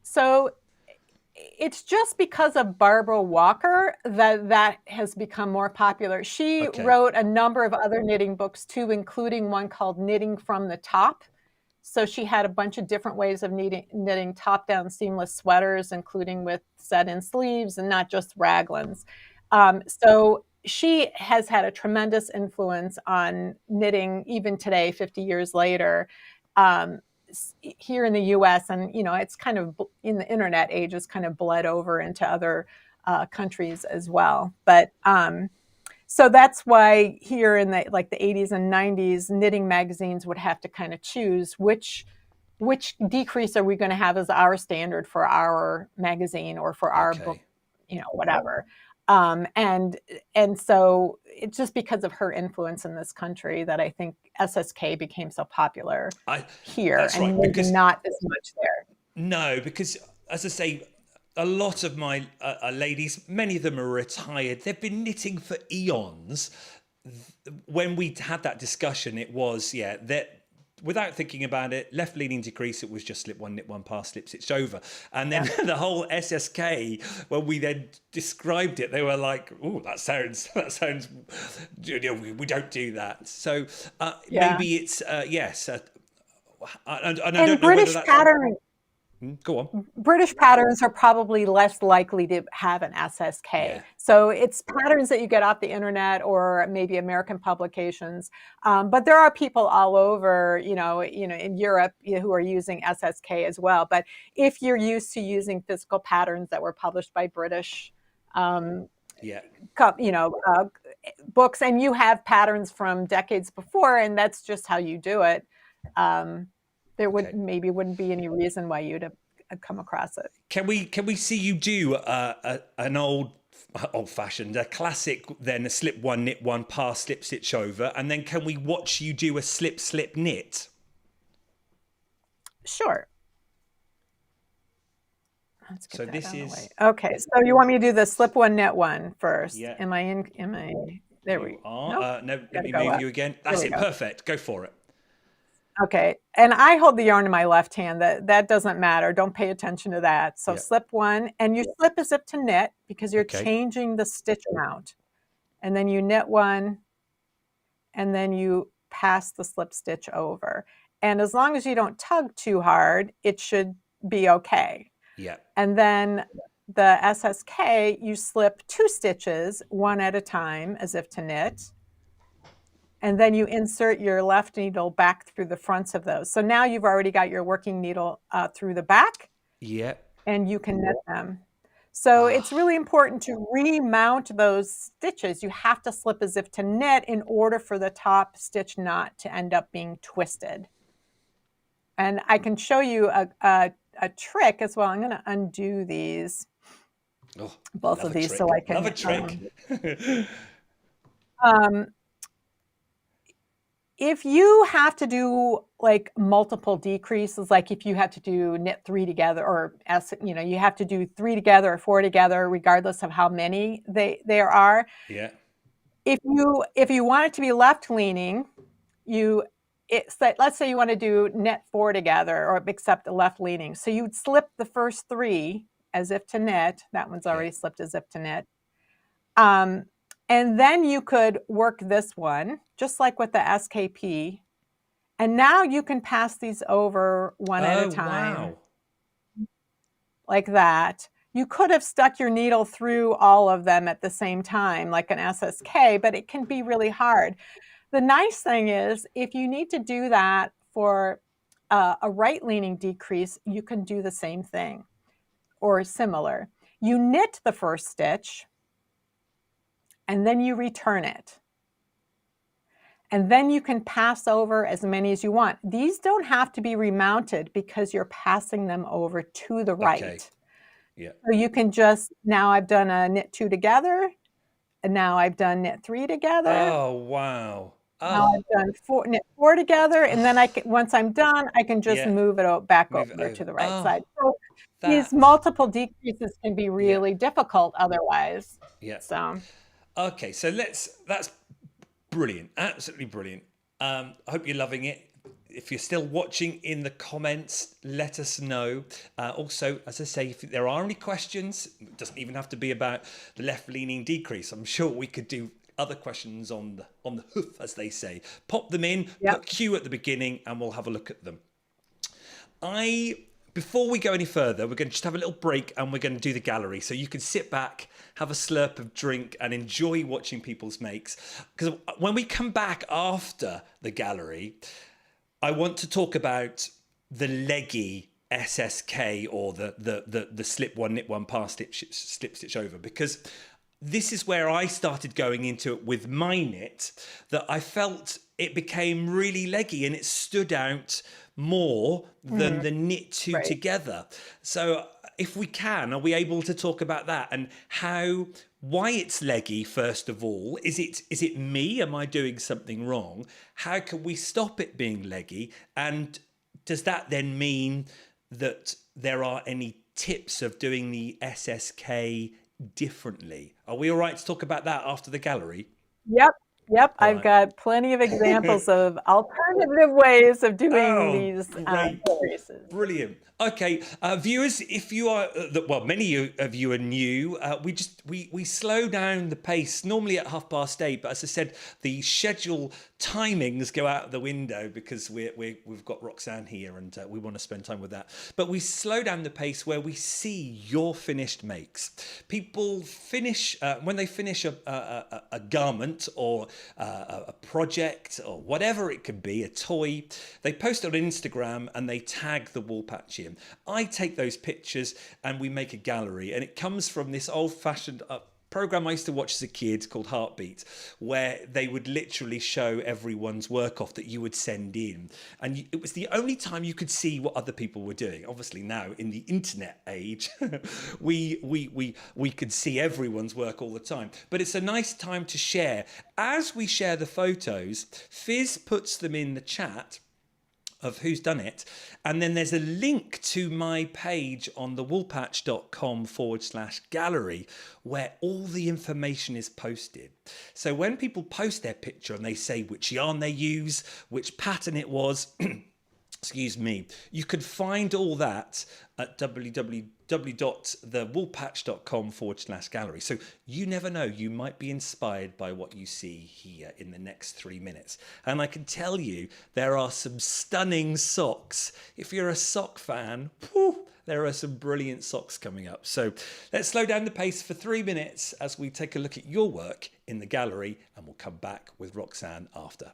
So it's just because of Barbara Walker that has become more popular. She Okay. wrote a number of other knitting books too, including one called Knitting from the Top. So she had a bunch of different ways of knitting top-down seamless sweaters, including with set-in sleeves and not just raglans. So she has had a tremendous influence on knitting even today, 50 years later. Here in the US, and it's kind of in the internet age, it's kind of bled over into other countries as well. But so that's why here in the 80s and 90s, knitting magazines would have to kind of choose which decrease are we going to have as our standard for our magazine or for our book, whatever. And so it's just because of her influence in this country that I think SSK became so popular here, That's right, and maybe because not as much there. no, because as I say, a lot of my ladies, many of them are retired. They've been knitting for eons. When we had that discussion, it was that. Without thinking about it, left-leaning decrease, it was just slip one, knit one, pass, slip, stitched over. And then the whole SSK, when we then described it, they were like, "Oh, that sounds, we don't do that." So maybe it's, yes. And I don't know British whether that's... pattern. Go on. British patterns are probably less likely to have an SSK. Yeah. So it's patterns that you get off the internet or maybe American publications. But there are people all over, in Europe who are using SSK as well. But if you're used to using physical patterns that were published by British, books, and you have patterns from decades before, and that's just how you do it, there wouldn't be any reason why you'd have come across it. Can we see you do an old-fashioned, a classic, then a slip one, knit one, pass, slip, stitch over, and then can we watch you do a slip, slip, knit? Sure. Let's get so that this out of the is way. Okay. So you want me to do the slip one, knit one first? Yeah. Am I? There we are. Nope. No, let me move you again. That's it. Perfect. Go for it. Okay. And I hold the yarn in my left hand. That doesn't matter. Don't pay attention to that. So slip one, and you slip as if to knit because you're changing the stitch amount. And then you knit one, and then you pass the slip stitch over. And as long as you don't tug too hard, it should be okay. Yeah. And then the SSK, you slip 2 stitches, one at a time, as if to knit. And then you insert your left needle back through the fronts of those. So now you've already got your working needle through the back. Yeah. And you can knit them. So it's really important to remount those stitches. You have to slip as if to knit in order for the top stitch knot to end up being twisted. And I can show you a trick as well. I'm going to undo these, both of these, so I can... Love a trick. If you have to do like multiple decreases, like if you have to do knit 3 together, or you have to do 3 together or 4 together, regardless of how many there are. Yeah. If you want it to be left leaning, let's say you want to do knit 4 together, or except left leaning. So you'd slip the first 3 as if to knit. That one's already slipped as if to knit. And then you could work this one, just like with the SKP. And now you can pass these over one at a time. Wow. Like that. You could have stuck your needle through all of them at the same time, like an SSK, but it can be really hard. The nice thing is, if you need to do that for a right-leaning decrease, you can do the same thing or similar. You knit the first stitch, and then you return it. And then you can pass over as many as you want. These don't have to be remounted because you're passing them over to the right. Okay. Yeah. So you can just, now I've done a knit 2 together, and now I've done knit 3 together. Oh, wow. Now I've done knit 4 together, and then once I'm done, I can just move it back over to the right side. So these multiple decreases can be really difficult otherwise. Yeah. So. Okay, so that's brilliant, absolutely brilliant. I hope you're loving it. If you're still watching, in the comments, let us know. Also, as I say, if there are any questions, it doesn't even have to be about the left-leaning decrease. I'm sure we could do other questions on the hoof, as they say. Pop them in, put Q at the beginning, and we'll have a look at them. Before we go any further, we're going to just have a little break, and we're going to do the gallery. So you can sit back, have a slurp of drink, and enjoy watching people's makes. Because when we come back after the gallery, I want to talk about the leggy SSK, or the slip one, knit one, pass, slip stitch over. Because this is where I started going into it with my knit, that I felt it became really leggy and it stood out more than the knit 2 together. So if we can, are we able to talk about that and why it's leggy, first of all? Is it me? Am I doing something wrong? How can we stop it being leggy? And does that then mean that there are any tips of doing the SSK differently? Are we all right to talk about that after the gallery? Yep, yep. All I've right. got plenty of examples of alternative ways of doing Oh, these great. decreases. Brilliant. Okay, viewers, if you are, well, many of you are new. We slow down the pace normally at 8:30, but as I said, the schedule timings go out the window because we've got Roxanne here and we want to spend time with that. But we slow down the pace where we see your finished makes. People finish when they finish a garment or a project or whatever it could be, a toy. They post it on Instagram and they tag the Woolpatch in. I take those pictures and we make a gallery, and it comes from this old-fashioned program I used to watch as a kid called Heartbeat, where they would literally show everyone's work off that you would send in, and it was the only time you could see what other people were doing. Obviously now in the internet age we could see everyone's work all the time, but it's a nice time to share. As we share the photos, Fizz puts them in the chat of who's done it, and then there's a link to my page on the woolpatch.com/gallery where all the information is posted. So when people post their picture and they say which yarn they use, which pattern it was, excuse me, you can find all that at www.thewoolpatch.com/gallery. So you never know, you might be inspired by what you see here in the next 3 minutes. And I can tell you, there are some stunning socks. If you're a sock fan, whew, there are some brilliant socks coming up. So let's slow down the pace for 3 minutes as we take a look at your work in the gallery, and we'll come back with Roxanne after.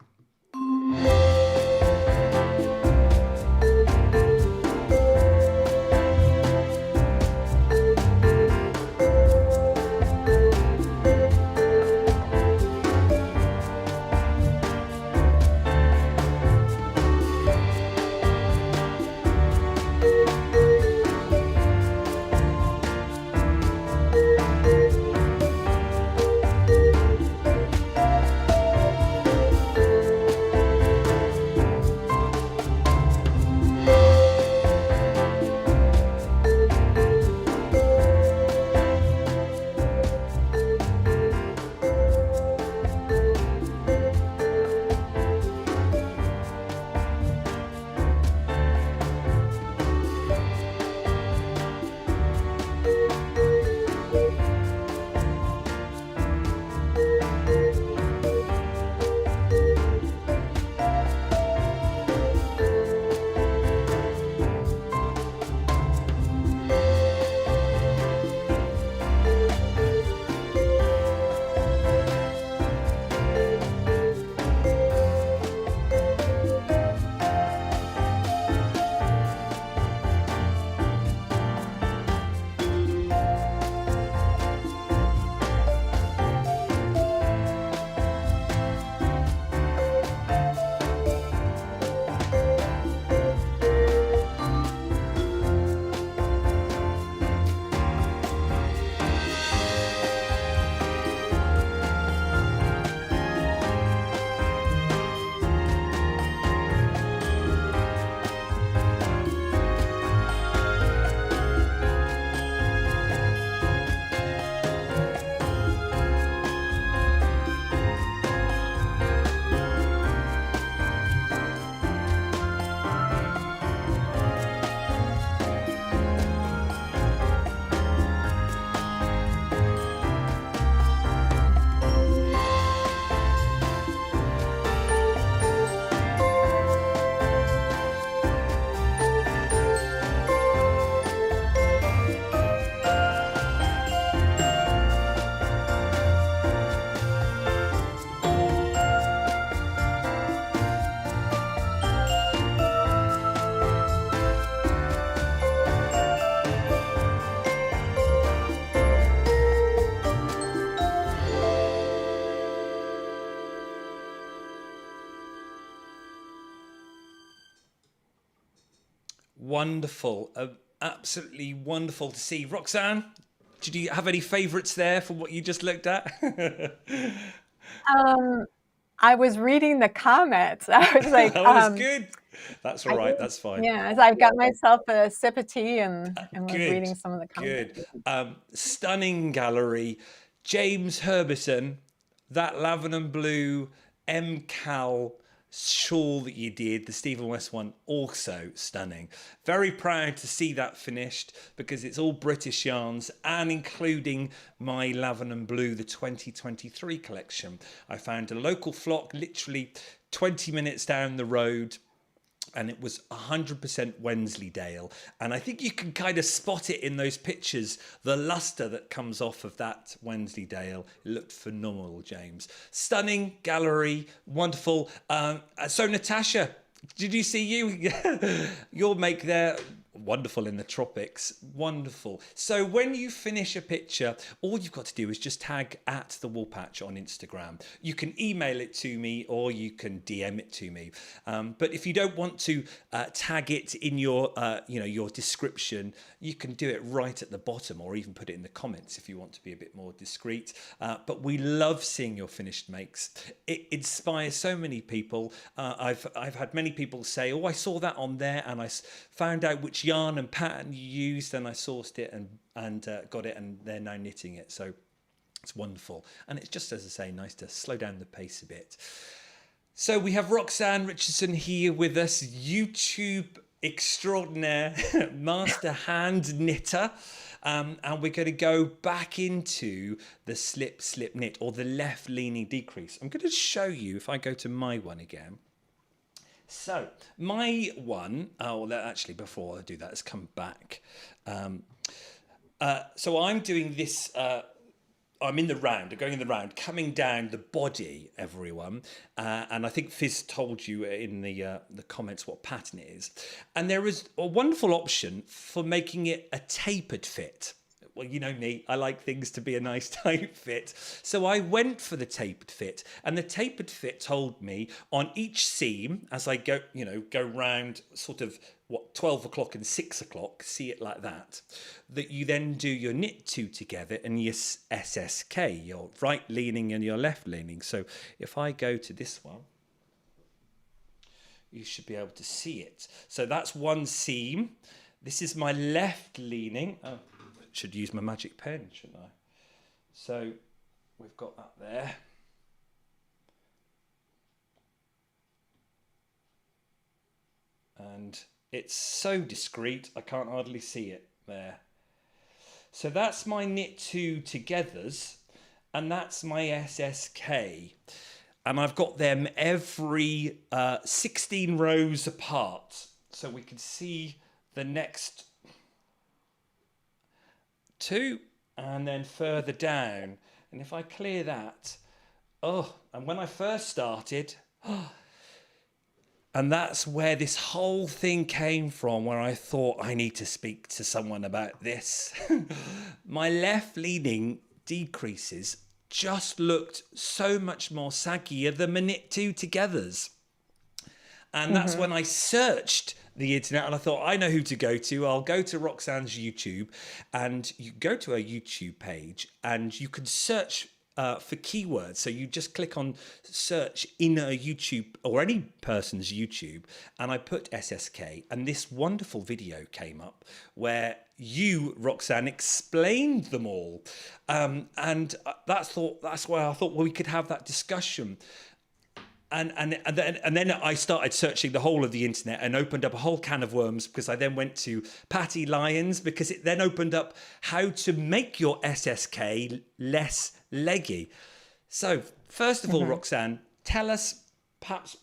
Wonderful. Absolutely wonderful to see. Roxanne, did you have any favourites there for what you just looked at? I was reading the comments. I was like, That was good. That's all right. That's fine. yeah, I've got myself a sip of tea and was Good. reading some of the comments. Good. Stunning gallery. James Herbison, that Lavenham blue MCal shawl that you did, the Stephen West one, also stunning. Very proud to see that finished because it's all British yarns and including my Lavenham blue, the 2023 collection. I found a local flock literally 20 minutes down the road, and it was 100% Wensleydale. And I think you can kind of spot it in those pictures, the luster that comes off of that Wensleydale. It looked phenomenal, James. Stunning gallery, wonderful. So Natasha, did you see you? Your make there, wonderful in the tropics, wonderful. So when you finish a picture, all you've got to do is just tag at the Woolpatch on Instagram. You can email it to me or you can DM it to me. But if you don't want to tag it in your your description, you can do it right at the bottom or even put it in the comments if you want to be a bit more discreet. But we love seeing your finished makes. It inspires so many people. I've had many people say, oh, I saw that on there and I found out which yarn and pattern you used and I sourced it and got it, and they're now knitting it. So it's wonderful, and it's just, as I say, nice to slow down the pace a bit. So we have Roxanne Richardson here with us, YouTube extraordinaire, master hand knitter, and we're going to go back into the slip knit, or the left leaning decrease. I'm going to show you, if I go to my one again. So my one, actually before I do that, let's come back. So I'm doing this, I'm in the round, going in the round, coming down the body, everyone. And I think Fizz told you in the comments what pattern it is. And there is a wonderful option for making it a tapered fit. Well, you know me, I like things to be a nice tight fit. So I went for the tapered fit, and the tapered fit told me on each seam, as I go round sort of 12 o'clock and 6 o'clock, see it like that you then do your knit two together and your SSK, your right leaning and your left leaning. So if I go to this one, you should be able to see it. So that's one seam. This is my left leaning. Oh, should use my magic pen, shouldn't I? So we've got that there. And it's so discreet, I can't hardly see it there. So that's my knit two togethers, and that's my SSK. And I've got them every 16 rows apart. So we can see the next two, and then further down. And if I clear that, and when I first started, and that's where this whole thing came from, where I thought I need to speak to someone about this. My left leaning decreases just looked so much more saggier than my knit two togethers. And that's when I searched the internet and I thought, I know who to go to. I'll go to Roxanne's YouTube, and you go to her YouTube page and you can search for keywords. So you just click on search in a YouTube or any person's YouTube, and I put SSK, and this wonderful video came up where you, Roxanne, explained them all. And that's why I thought, well, we could have that discussion. And then I started searching the whole of the internet and opened up a whole can of worms, because I then went to Patty Lyons, because it then opened up how to make your SSK less leggy. So first of all, Roxanne, tell us perhaps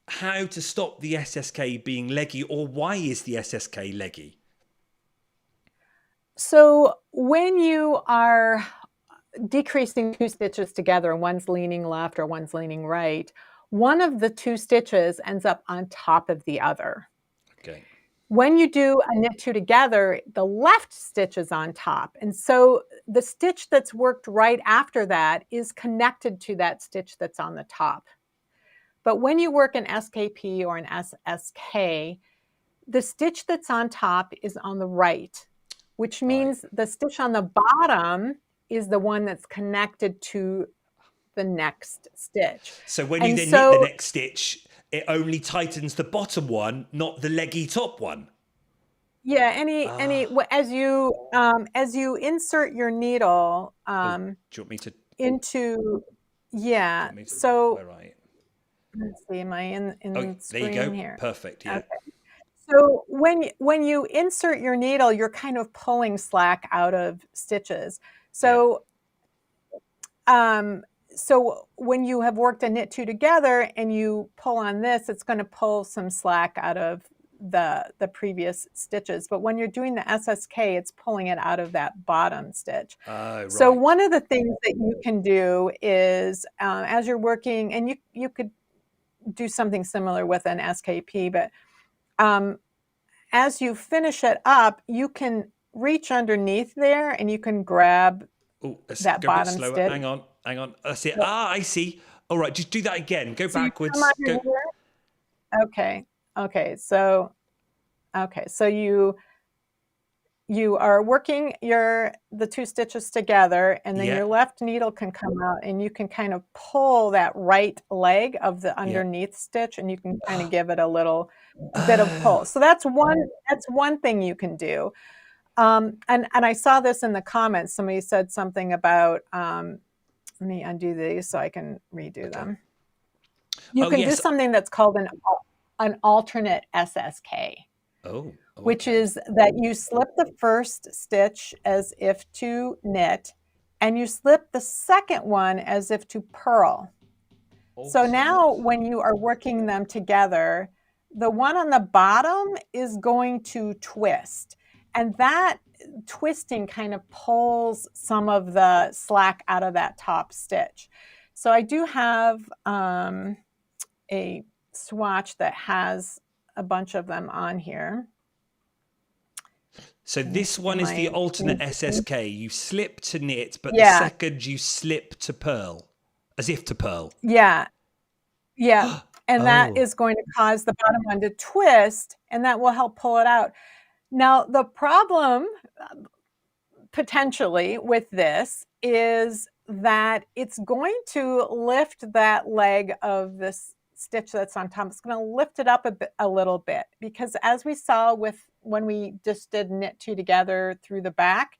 how to stop the SSK being leggy, or why is the SSK leggy? So when you are decreasing two stitches together and one's leaning left or one's leaning right, one of the two stitches ends up on top of the other. Okay. When you do a knit two together, the left stitch is on top. And so the stitch that's worked right after that is connected to that stitch that's on the top. But when you work an SKP or an SSK, the stitch that's on top is on the right, which means the stitch on the bottom is the one that's connected to the next stitch. So when you then knit the next stitch, it only tightens the bottom one, not the leggy top one. Yeah, as you insert your needle do you want me to into so where are you? Let's see, am I in screen there you go. Here? Perfect. Yeah. Okay. So when you insert your needle, you're kind of pulling slack out of stitches. So so when you have worked a knit two together and you pull on this, it's going to pull some slack out of the previous stitches. But when you're doing the SSK, it's pulling it out of that bottom stitch. Right. So one of the things that you can do is as you're working, and you could do something similar with an SKP, but as you finish it up, you can reach underneath there and you can grab that bottom stitch. Hang on. That's it. I see. All right, just do that again. Go backwards. Okay. So you are working the two stitches together, and then your left needle can come out, and you can kind of pull that right leg of the underneath stitch, and you can kind of give it a little bit of pull. So that's one thing you can do. And I saw this in the comments. Somebody said something about let me undo these so I can redo them. You can do something that's called an alternate SSK. Which is that you slip the first stitch as if to knit, and you slip the second one as if to purl. So now when you are working them together, the one on the bottom is going to twist, and that twisting kind of pulls some of the slack out of that top stitch. So I do have a swatch that has a bunch of them on here. So this one is the alternate SSK. You slip to knit, but the second you slip to purl, as if to purl. Yeah. And that is going to cause the bottom one to twist, and that will help pull it out. Now, the problem potentially with this is that it's going to lift that leg of this stitch that's on top. It's going to lift it up a little bit, because as we saw when we just did knit two together through the back,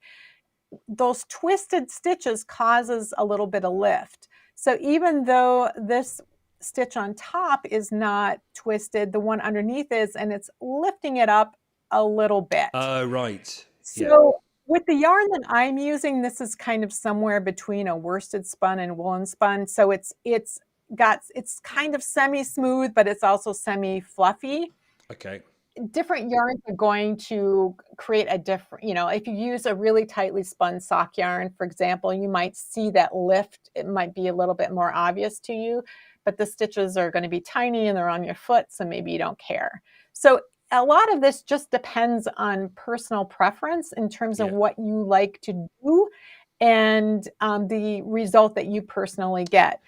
those twisted stitches causes a little bit of lift. So even though this stitch on top is not twisted, the one underneath is, and it's lifting it up a little bit. Oh, right. So with the yarn that I'm using, this is kind of somewhere between a worsted spun and woolen spun. So it's kind of semi-smooth, but it's also semi-fluffy. Okay. Different yarns are going to create a different, if you use a really tightly spun sock yarn, for example, you might see that lift. It might be a little bit more obvious to you, but the stitches are going to be tiny and they're on your foot, so maybe you don't care. So a lot of this just depends on personal preference in terms of what you like to do and the result that you personally get.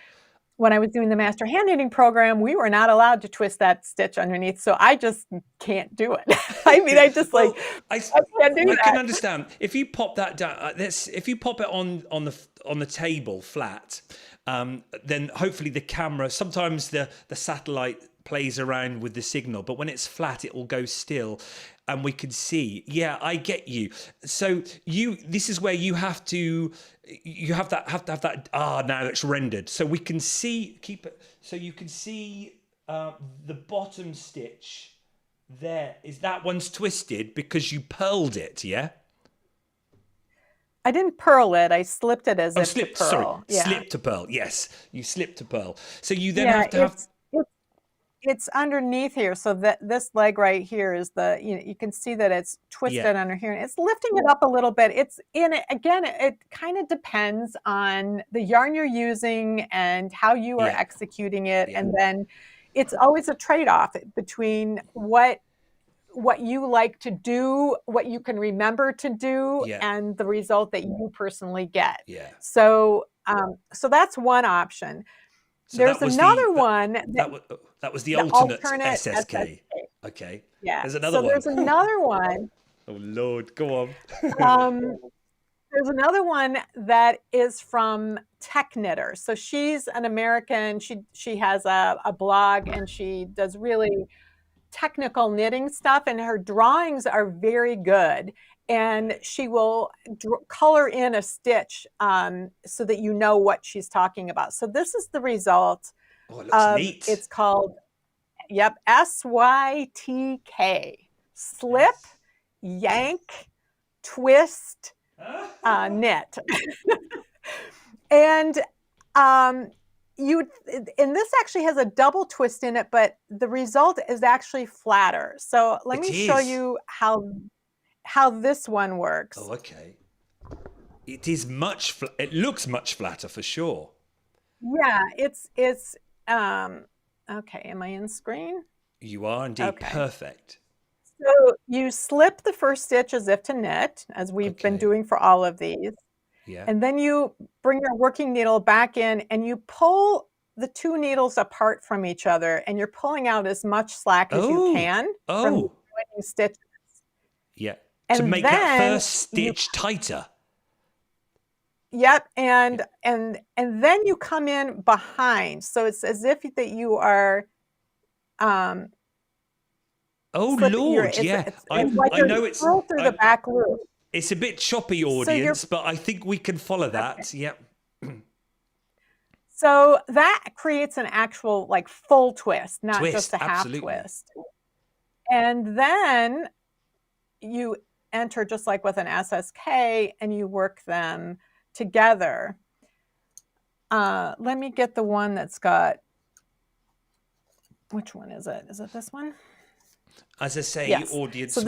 When I was doing the master hand knitting program, we were not allowed to twist that stitch underneath, so I just can't do it. I mean, I just I can't do that. I can understand if you pop that down. If you pop it on the table flat, then hopefully the camera. Sometimes the satellite plays around with the signal, but when it's flat, it will go still, and we can see. Yeah, I get you. So this is where you have to have that. Now it's rendered, so we can see. Keep it. So you can see the bottom stitch. There is that one's twisted because you purled it. Yeah. I didn't purl it. I slipped it as if to purl. Sorry, slip to purl. Yes, you slip to purl. So you then have to have. It's underneath here, so that this leg right here is you can see that it's twisted under here, and it's lifting it up a little bit. It's in it again. It kind of depends on the yarn you're using and how you are executing it, and then it's always a trade-off between what you like to do, what you can remember to do, and the result that you personally get. So that's one option. So there's another one that was the alternate SSK. Okay. Yeah. There's another So one. there's another one. Oh Lord, go on. Um, there's another one that is from Tech Knitter. So she's an American. She has a blog, and she does really technical knitting stuff, and her drawings are very good. And she will color in a stitch so that you know what she's talking about. So this is the result Oh, it looks of, neat. it's called, yep, SYTK. Slip, yank, twist, knit. And and this actually has a double twist in it, but the result is actually flatter. So let me show you how this one works. Oh, okay. It is it looks much flatter for sure. Yeah, it's okay, am I in screen? You are indeed. Okay. Perfect. So you slip the first stitch as if to knit, as we've been doing for all of these. Yeah. And then you bring your working needle back in and you pull the two needles apart from each other, and you're pulling out as much slack as you can from the joining stitches. Yeah. And to make that first stitch tighter. Yep, and then you come in behind. So it's as if that you are oh Lord, yeah. I know it's through the back loop. It's a bit choppy, audience, but I think we can follow that. Okay. Yep. So that creates an actual like full twist, not just a half twist. And then you enter just like with an SSK, and you work them together. Let me get the one that's got, which one is it? Is it this one? As I say, yes. audience, so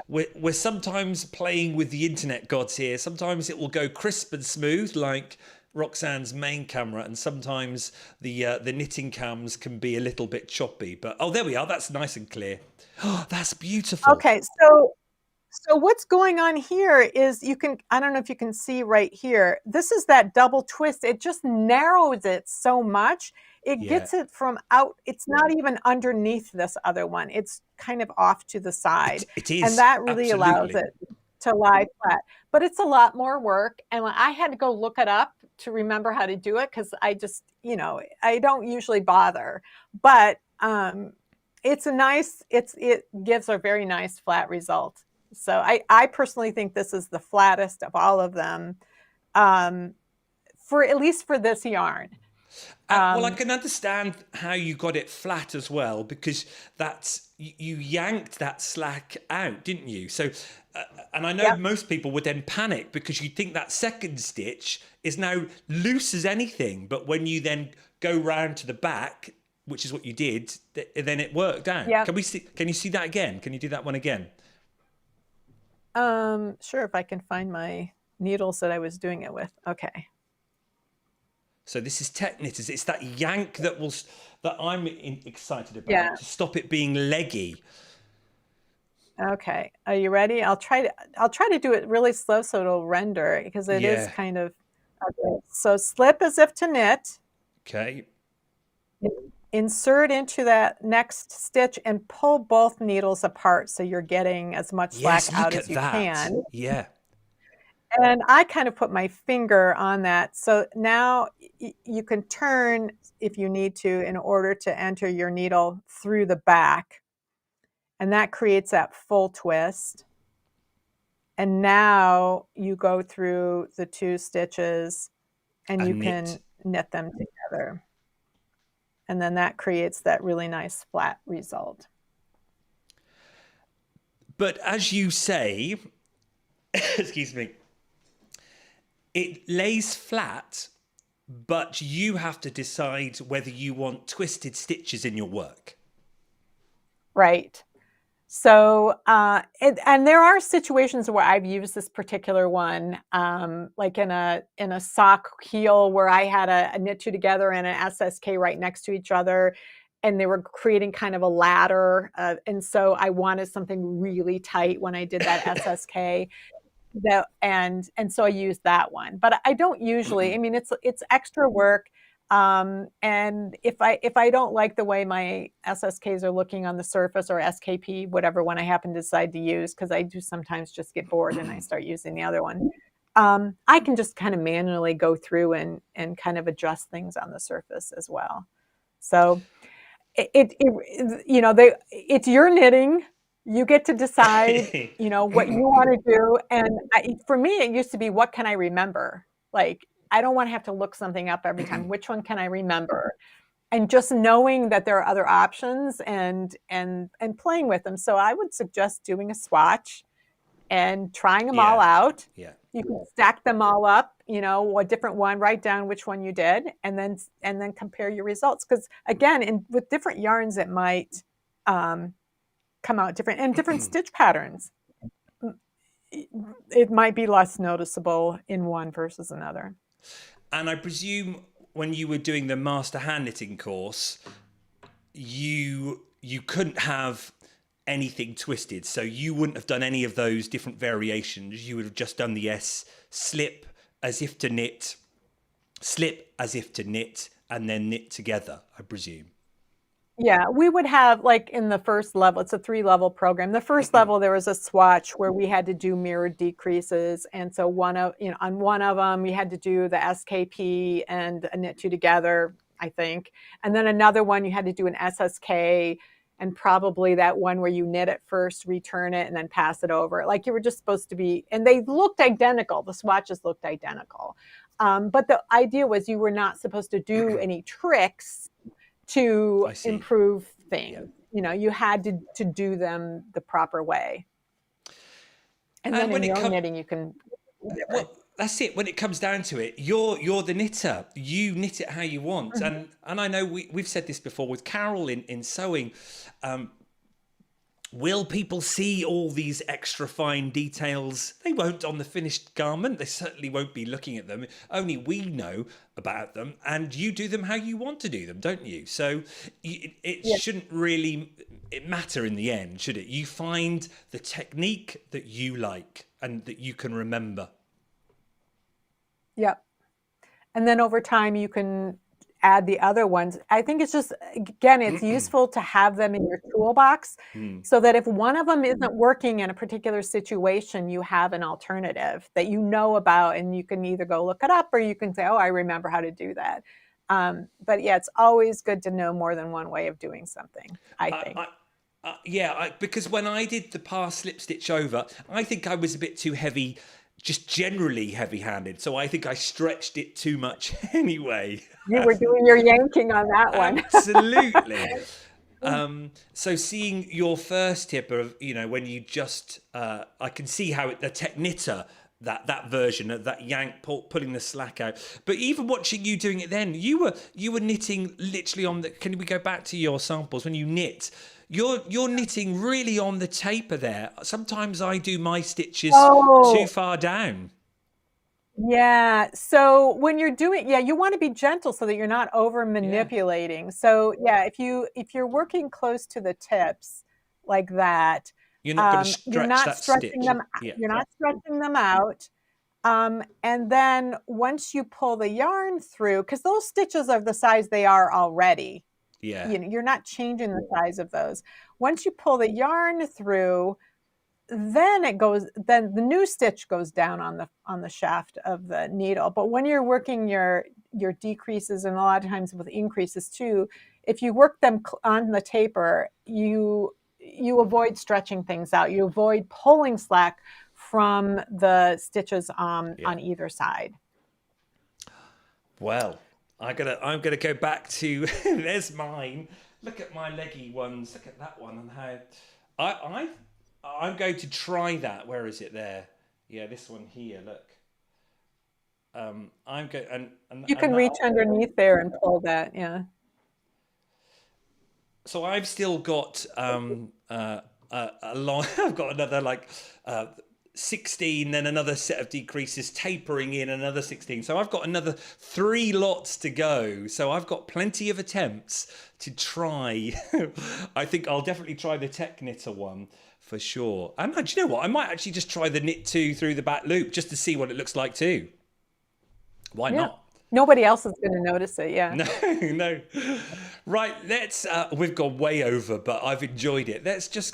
we're sometimes playing with the internet gods here. Sometimes it will go crisp and smooth like Roxanne's main camera, and sometimes the knitting cams can be a little bit choppy. But oh, there we are. That's nice and clear. Oh, that's beautiful. Okay, so what's going on here is I don't know if you can see right here. This is that double twist. It just narrows it so much. It gets it from out. It's not even underneath this other one. It's kind of off to the side. It is. And that really allows it to lie flat. But it's a lot more work. And I had to go look it up to remember how to do it, because I just, I don't usually bother. But it gives a very nice flat result. So I personally think this is the flattest of all of them, for at least for this yarn. Well, I can understand how you got it flat as well, because you yanked that slack out, didn't you? So, and I know most people would then panic because you think that second stitch is now loose as anything, but when you then go round to the back, which is what you did, then it worked out. Yep. Can you see that again? Can you do that one again? Sure, if I can find my needles that I was doing it with. Okay. So this is Tech Knitters. It's that yank that I'm excited about, to stop it being leggy. Okay, are you ready? I'll try to do it really slow so it'll render, because it is kind of. Okay. So slip as if to knit. Okay. Insert into that next stitch and pull both needles apart so you're getting as much slack out as you can. Yeah. And I kind of put my finger on that. So now you can turn if you need to in order to enter your needle through the back. And that creates that full twist. And now you go through the two stitches and you can knit them together. And then that creates that really nice flat result. But as you say, excuse me, it lays flat, but you have to decide whether you want twisted stitches in your work. Right. So, and there are situations where I've used this particular one, like in a sock heel where I had a knit two together and an SSK right next to each other, and they were creating kind of a ladder. And so I wanted something really tight when I did that SSK. And so I used that one, but I don't usually. I mean, it's extra work. And if I don't like the way my SSKs are looking on the surface, or SKP, whatever one I happen to decide to use, because I do sometimes just get bored and I start using the other one, I can just kind of manually go through and kind of adjust things on the surface as well. So it's your knitting. You get to decide, what you want to do. And for me, it used to be, what can I remember? Like, I don't want to have to look something up every time. Which one can I remember? And just knowing that there are other options and playing with them. So I would suggest doing a swatch and trying them all out. Yeah. You can stack them all up, a different one, write down which one you did, and then compare your results. Because again, with different yarns, it might come out different, and different stitch patterns. It might be less noticeable in one versus another. And I presume when you were doing the master hand knitting course, you couldn't have anything twisted, so you wouldn't have done any of those different variations. You would have just done the slip as if to knit, slip as if to knit, and then knit together, I presume. Yeah, we would have, like, in the first level, it's a 3-level program. The first level, there was a swatch where we had to do mirrored decreases. And so on one of them, we had to do the SKP and a knit two together, I think. And then another one, you had to do an SSK, and probably that one where you knit it first, return it, and then pass it over. Like, you were just supposed to be, and they looked identical. The swatches looked identical. But the idea was you were not supposed to do any tricks to improve things. Yeah. You had to do them the proper way. And then in your knitting, you can. Well, that's it. When it comes down to it, you're the knitter. You knit it how you want. Mm-hmm. And I know we've said this before with Carol in sewing. Will people see all these extra fine details? They won't on the finished garment. They certainly won't be looking at them. Only we know about them, and you do them how you want to do them, don't you? So it shouldn't really matter in the end, should it? You find the technique that you like and that you can remember. Yep. And then over time, you can add the other ones. I think it's just, again, it's useful to have them in your toolbox so that if one of them isn't working in a particular situation, you have an alternative that you know about, and you can either go look it up, or you can say, oh, I remember how to do that. But yeah, it's always good to know more than one way of doing something, I think. Because when I did the pass slip stitch over, I think I was a bit too heavy, just generally heavy-handed. So I think I stretched it too much anyway. You were doing your yanking on that one. Absolutely. So seeing your first tip of, when you just, I can see how the tech knitter, that version of that yank, pulling the slack out. But even watching you doing it then, you were knitting literally on the, can we go back to your samples when you knit? You're knitting really on the taper there. Sometimes I do my stitches too far down. Yeah. So when you're doing, you want to be gentle so that you're not over manipulating. Yeah. So if you're working close to the tips like that, you're not going to stretch them. Yeah. You're not stretching them out. And then once you pull the yarn through, because those stitches are the size they are already. Yeah. You're not changing the size of those. Once you pull the yarn through, then the new stitch goes down on the shaft of the needle. But when you're working your decreases, and a lot of times with increases too, if you work them on the taper, you avoid stretching things out. You avoid pulling slack from the stitches on either side. Well, I'm gonna go back to there's mine. Look at my leggy ones. Look at that one, and how I'm going to try that. Where is it there? Yeah, this one here. Look. I'm going and you can reach underneath there and pull that. Yeah. So I've still got a long. I've got another 16, then another set of decreases tapering in another 16. So I've got another 3 lots to go. So I've got plenty of attempts to try. I think I'll definitely try the tech knitter one for sure. And do you know what? I might actually just try the knit 2 through the back loop just to see what it looks like too. Why not? Nobody else is going to notice it. Yeah. No, no. Right, we've gone way over, but I've enjoyed it.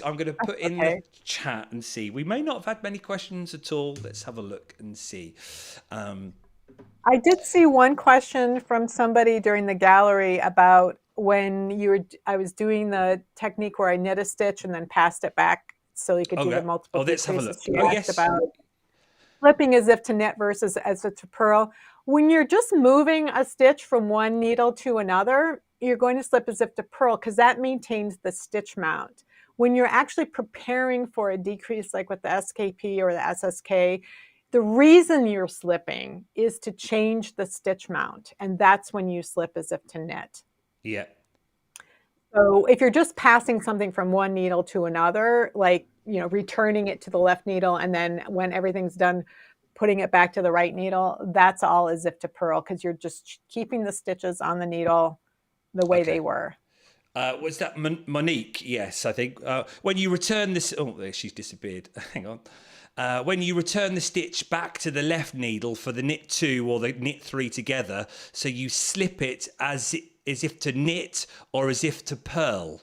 I'm going to put in the Okay. chat and see. We may not have had many questions at all. Let's have a look and see. I did see one question from somebody during the gallery about when I was doing the technique where I knit a stitch and then passed it back so you could do the Okay. multiple Let's have a decreases. look. She Oh, asked yes. about flipping as if to knit versus as if to purl. When you're just moving a stitch from one needle to another, you're going to slip as if to purl because that maintains the stitch mount. When you're actually preparing for a decrease like with the SKP or the SSK, the reason you're slipping is to change the stitch mount, and that's when you slip as if to knit. Yeah. So if you're just passing something from one needle to another, like, returning it to the left needle, and then when everything's done, putting it back to the right needle, that's all as if to purl because you're just keeping the stitches on the needle the way they were. Was that Monique? Yes, I think. When you return this... Oh, there, she's disappeared. Hang on. When you return the stitch back to the left needle for the knit 2 or the knit 3 together, so you slip it as if to knit or as if to purl.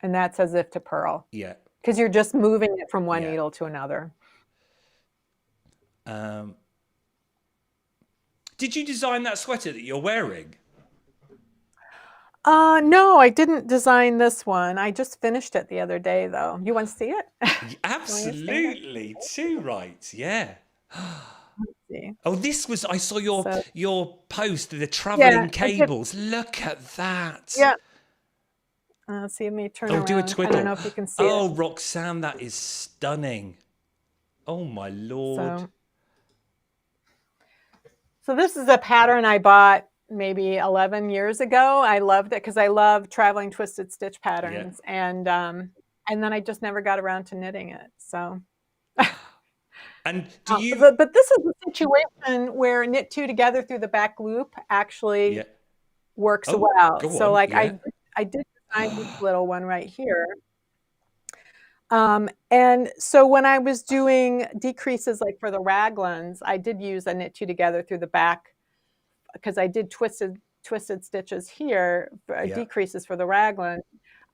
And that's as if to purl. Yeah. Because you're just moving it from one needle to another. Did you design that sweater that you're wearing? No, I didn't design this one. I just finished it the other day, though. You want to see it? Absolutely. Too right. Yeah. Let's see. Oh, I saw your post of the traveling cables. Look at that. Yeah. See, let me turn around. Do a twiddle. I don't know if you can see it. Oh, Roxanne, that is stunning. Oh, my Lord. So this is a pattern I bought maybe 11 years ago. I loved it because I love traveling twisted stitch patterns. Yeah. And then I just never got around to knitting it. So. And do you... But this is a situation where knit 2 together through the back loop actually works well. So like I did design this little one right here. And so when I was doing decreases like for the raglans, I did use a knit 2 together through the back because I did twisted stitches here, decreases for the raglan.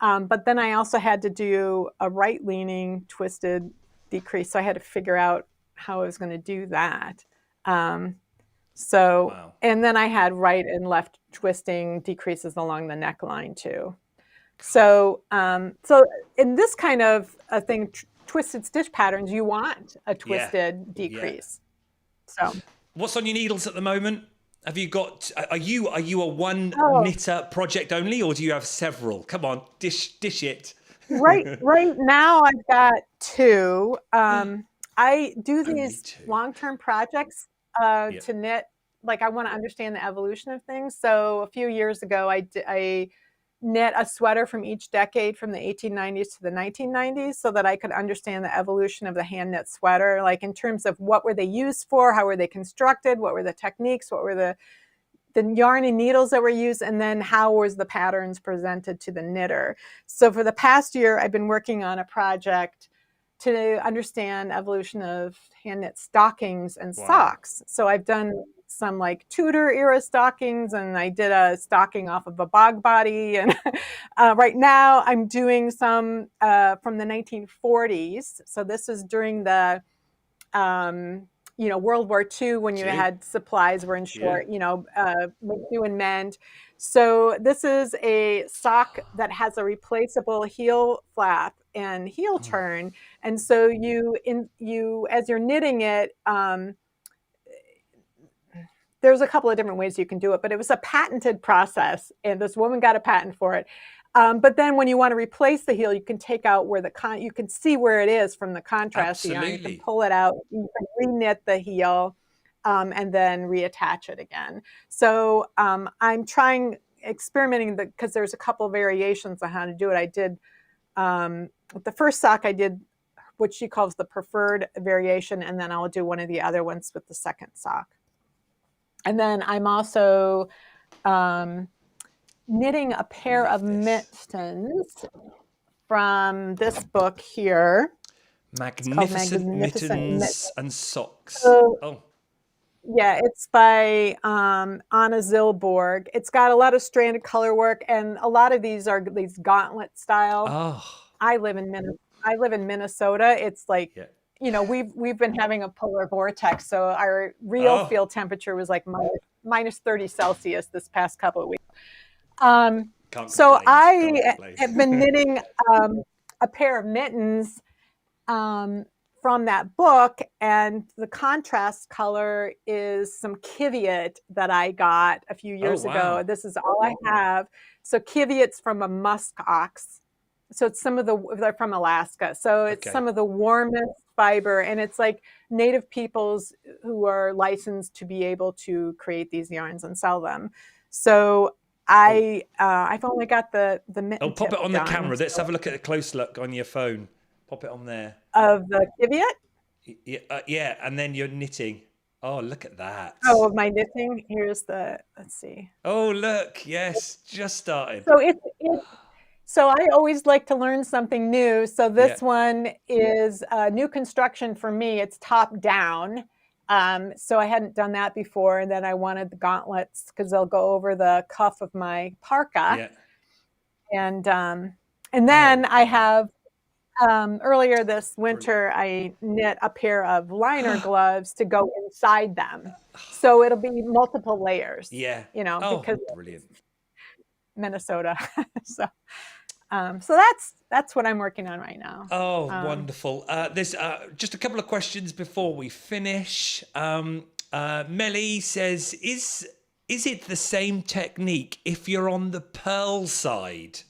But then I also had to do a right leaning twisted decrease. So I had to figure out how I was going to do that. And then I had right and left twisting decreases along the neckline too. So, so in this kind of a thing, twisted stitch patterns, you want a twisted decrease. So, what's on your needles at the moment? Have you got? Are you a one knitter project only, or do you have several? Come on, dish it. Right now I've got 2. I do these long-term projects to knit. Like I want to understand the evolution of things. So a few years ago, I knit a sweater from each decade from the 1890s to the 1990s so that I could understand the evolution of the hand knit sweater, like in terms of what were they used for, how were they constructed, what were the techniques, what were the yarn and needles that were used, and then how was the patterns presented to the knitter. So for the past year, I've been working on a project to understand evolution of hand knit stockings and socks. So I've done some like Tudor era stockings, and I did a stocking off of a bog body. And right now I'm doing some from the 1940s. So this is during the World War II when you had supplies were in short, make, do, and mend. So this is a sock that has a replaceable heel flap and heel turn. And so as you're knitting it, there's a couple of different ways you can do it, but it was a patented process, and this woman got a patent for it. But then when you want to replace the heel, you can take out where you can see where it is from the contrast yarn. You can pull it out, you can re-knit the heel, and then reattach it again. So I'm experimenting because there's a couple of variations on how to do it. I did the first sock I did what she calls the preferred variation, and then I'll do one of the other ones with the second sock. And then I'm also knitting a pair of mittens from this book here. Magnificent Mittens and Socks. So, Yeah, it's by Anna Zilborg. It's got a lot of stranded color work, and a lot of these are these gauntlet style. Oh, I live in Minnesota. It's like, yeah. we've been having a polar vortex, so our real Oh, field temperature was like minus 30 Celsius this past couple of weeks. Um, can't so complain. Can't I complain. have been knitting a pair of mittens from that book, and the contrast color is some Kiviot that I got a few Oh, years ago. wow. This is all I have. So Kiviot's from a musk ox. So it's they're from Alaska. So it's Okay. some of the warmest fiber, and it's like native peoples who are licensed to be able to create these yarns and sell them. So I've only got the Oh, mitten pop tip it on the done. camera. Let's have a look at a close look on your phone. Pop it on there. Of the Kiviot? Yeah, yeah, and then you're knitting. Oh, look at that. Oh, of my knitting. Let's see. Oh, look. Yes, just started. So I always like to learn something new. So Yeah. this one is a new construction for me. It's top down. So I hadn't done that before. And then I wanted the gauntlets because they'll go over the cuff of my parka. Yeah. And then I wow. have earlier this winter, I knit a pair of liner gloves to go inside them. So it'll be multiple layers. Yeah. Because brilliant. Minnesota. So that's what I'm working on right now. Oh, wonderful. There's just a couple of questions before we finish. Melly says, is it the same technique if you're on the purl side?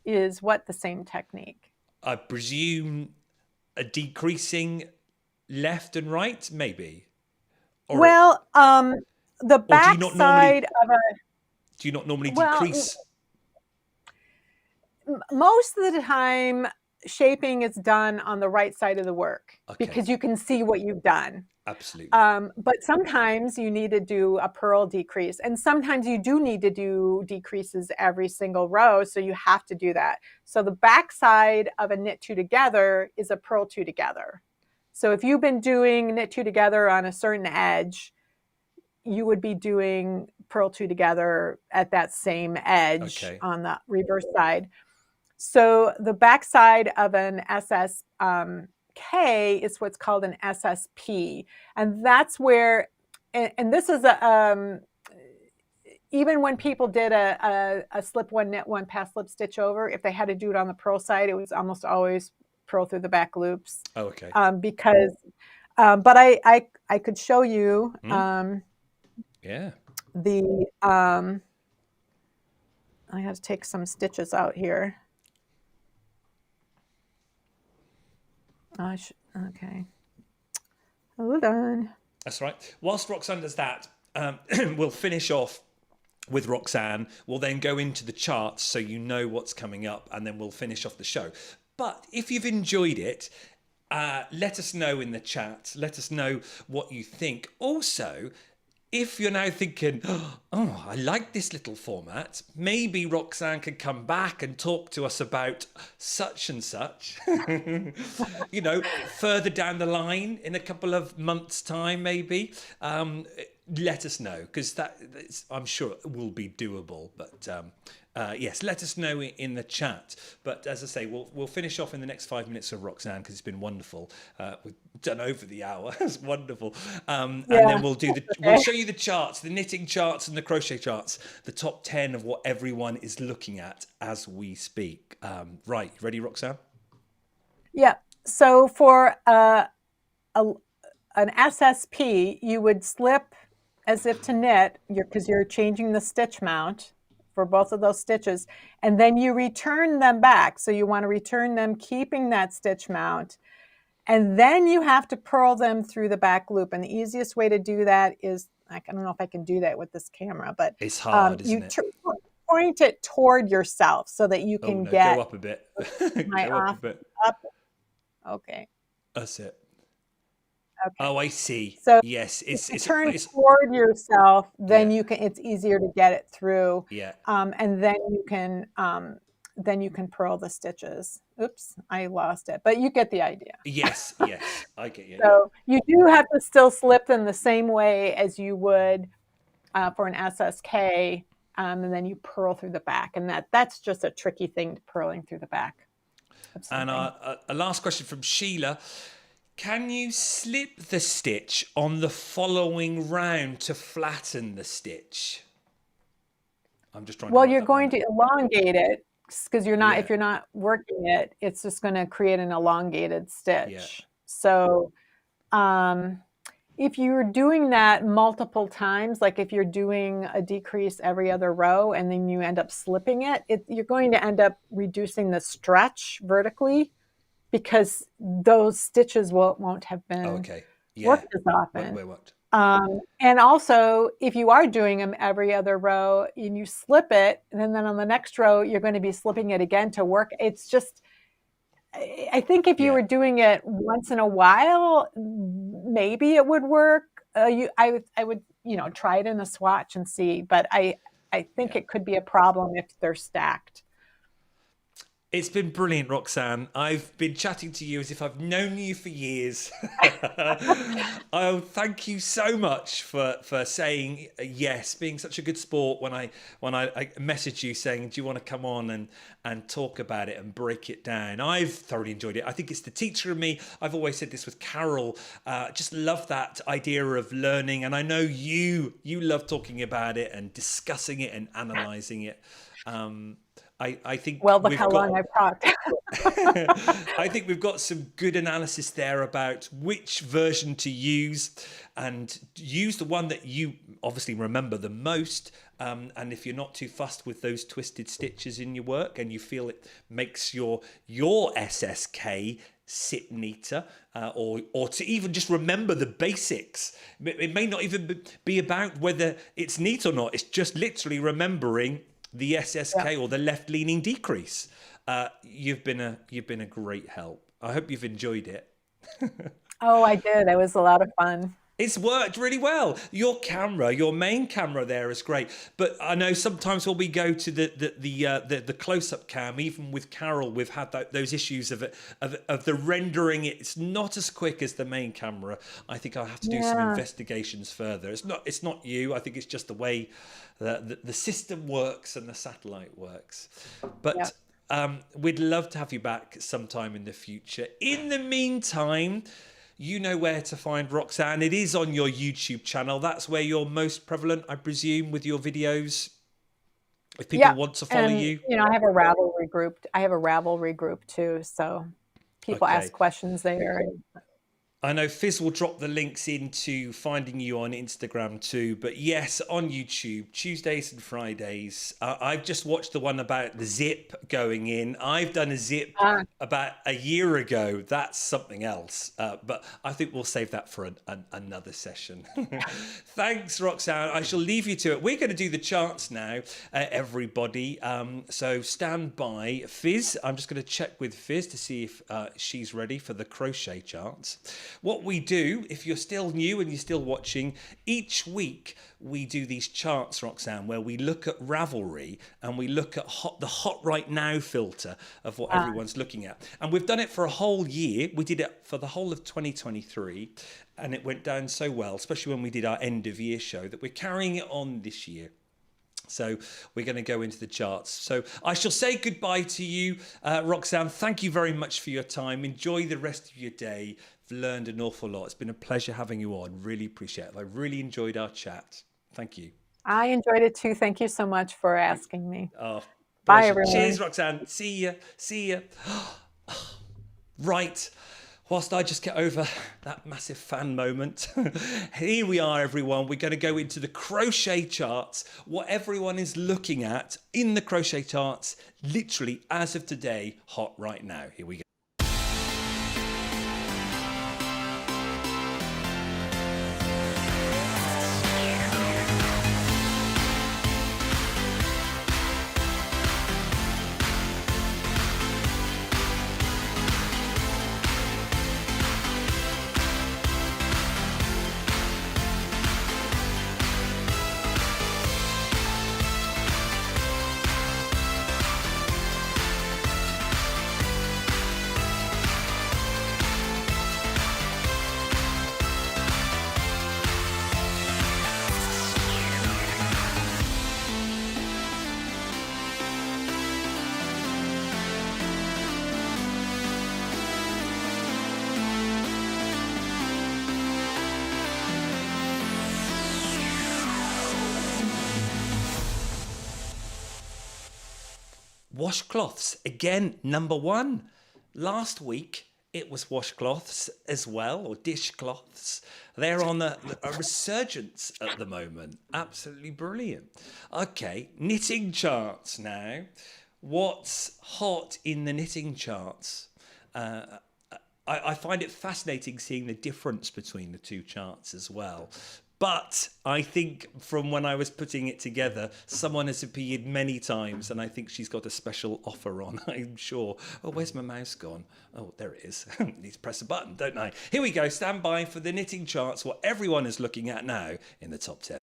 Is what the same technique? I presume a decreasing left and right, maybe. Well, the back side of a. Do you not normally decrease? Most of the time, shaping is done on the right side of the work because you can see what you've done. Absolutely. But sometimes you need to do a purl decrease, and sometimes you do need to do decreases every single row, so you have to do that. So the back side of a knit two together is a purl two together. So if you've been doing knit two together on a certain edge, you would be doing purl two together at that same edge on the reverse side. So the back side of an SSK is what's called an SSP. And that's where, and this is even when people did a slip one, knit one, pass slip stitch over, if they had to do it on the purl side, it was almost always purl through the back loops. Oh, okay. Because, but I could show you. Yeah. I have to take some stitches out here. Okay. Hold on. That's right. Whilst Roxanne does that, we'll finish off with Roxanne. We'll then go into the charts so you know what's coming up, and then we'll finish off the show. But if you've enjoyed it, let us know in the chat. Let us know what you think. Also, if you're now thinking, oh, I like this little format, maybe Roxanne could come back and talk to us about such and such, further down the line in a couple of months' time, maybe. Let us know, because I'm sure it will be doable. But yes, let us know in the chat. But as I say, we'll finish off in the next 5 minutes of Roxanne, because it's been wonderful. We've done over the hour. It's wonderful. And then we'll show you the charts, the knitting charts and the crochet charts, the top 10 of what everyone is looking at as we speak. Right, you ready, Roxanne? Yeah. So for an SSP, you would slip as if to knit, because you're changing the stitch mount for both of those stitches, and then you return them back. So you want to return them keeping that stitch mount, and then you have to purl them through the back loop. And the easiest way to do that is, I don't know if I can do that with this camera, but it's hard, isn't it? Point it toward yourself so that you can get. Go up a bit. Up. Okay. That's it. Okay. Oh, I see. So yes, it's turn toward yourself. Then you can. It's easier to get it through. Yeah. And then you can then you can purl the stitches. Oops, I lost it, but you get the idea. Yes, I get you. So you do have to still slip them the same way as you would for an SSK, and then you purl through the back, and that's just a tricky thing, purling through the back. And a last question from Sheila. Can you slip the stitch on the following round to flatten the stitch? I'm just trying to. Well, you're going to elongate it because you're not. Yeah. If you're not working it, it's just going to create an elongated stitch. Yeah. So, if you're doing that multiple times, like if you're doing a decrease every other row and then you end up slipping it, you're going to end up reducing the stretch vertically because those stitches won't have been worked as often. And also, if you are doing them every other row and you slip it, and then on the next row, you're going to be slipping it again to work. It's just, I think if you were doing it once in a while, maybe it would work. I would, try it in a swatch and see, but I think it could be a problem if they're stacked. It's been brilliant, Roxanne. I've been chatting to you as if I've known you for years. Oh, thank you so much for saying yes, being such a good sport when I messaged you saying, do you want to come on and talk about it and break it down? I've thoroughly enjoyed it. I think it's the teacher in me. I've always said this with Carol. Just love that idea of learning. And I know you love talking about it and discussing it and analysing it. I think look how long I've talked. I think we've got some good analysis there about which version to use, and use the one that you obviously remember the most. And if you're not too fussed with those twisted stitches in your work and you feel it makes your SSK sit neater, or to even just remember the basics. It may not even be about whether it's neat or not. It's just literally remembering the SSK or the left-leaning decrease. You've been a great help. I hope you've enjoyed it. Oh, I did. It was a lot of fun. It's worked really well. Your main camera there is great. But I know sometimes when we go to the close-up cam, even with Carol, we've had those issues of the rendering. It's not as quick as the main camera. I think I'll have to do some investigations further. It's not you. I think it's just the way the system works and the satellite works. But we'd love to have you back sometime in the future. In the meantime, you know where to find Roxanne. It is on your YouTube channel. That's where you're most prevalent, I presume, with your videos. If people want to follow you. I have a Ravelry group too. So people ask questions there. I know Fizz will drop the links into finding you on Instagram too, but yes, on YouTube, Tuesdays and Fridays. I've just watched the one about the zip going in. I've done a zip about a year ago. That's something else, but I think we'll save that for another session. Thanks, Roxanne. I shall leave you to it. We're going to do the charts now, everybody. So stand by. Fizz, I'm just going to check with Fizz to see if she's ready for the crochet charts. What we do, if you're still new and you're still watching, each week we do these charts, Roxanne, where we look at Ravelry and we look at the hot right now filter of what everyone's looking at. And we've done it for a whole year. We did it for the whole of 2023 and it went down so well, especially when we did our end of year show, that we're carrying it on this year. So we're going to go into the charts. So I shall say goodbye to you, Roxanne. Thank you very much for your time. Enjoy the rest of your day. I've learned an awful lot. It's been a pleasure having you on. Really appreciate it. I really enjoyed our chat. Thank you. I enjoyed it too. Thank you so much for asking me. Oh, bye, everyone. Cheers, Roxanne. See ya. Right. Whilst I just get over that massive fan moment, here we are, everyone. We're going to go into the crochet charts, what everyone is looking at in the crochet charts, literally as of today, hot right now. Here we go. Washcloths, again, number one. Last week, it was washcloths as well, or dishcloths. They're on a resurgence at the moment. Absolutely brilliant. Okay, knitting charts now. What's hot in the knitting charts? I find it fascinating seeing the difference between the two charts as well. But I think from when I was putting it together, someone has appeared many times, and I think she's got a special offer on, I'm sure. Oh, where's my mouse gone? Oh, there it is. Need to press a button, don't I? Here we go. Stand by for the knitting charts, what everyone is looking at now in the top 10.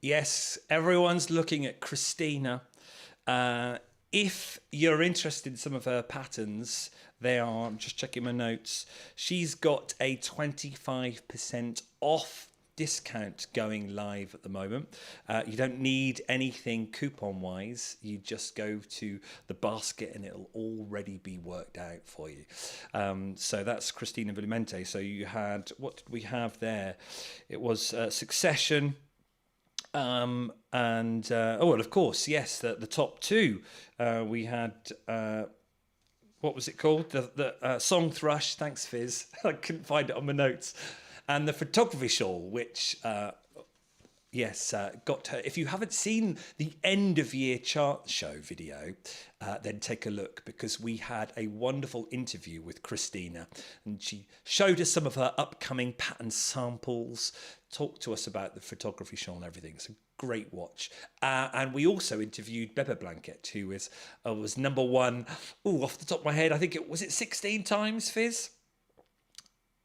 Yes, everyone's looking at Christina. If you're interested in some of her patterns, they are, I'm just checking my notes, she's got a 25% off discount going live at the moment. You don't need anything coupon wise, you just go to the basket and it'll already be worked out for you. So that's Christina Villamente. So you had, what did we have there? It was Succession. Oh, well, of course, yes, the top two. We had, what was it called? The Song Thrush, thanks Fizz. I couldn't find it on my notes. And the photography shawl, which, got her. If you haven't seen the end of year chart show video, then take a look, because we had a wonderful interview with Christina and she showed us some of her upcoming pattern samples, talked to us about the photography shawl and everything. It's a great watch. And we also interviewed Bebe Blanket, who was number one. Oh, off the top of my head, I think it was 16 times, Fizz?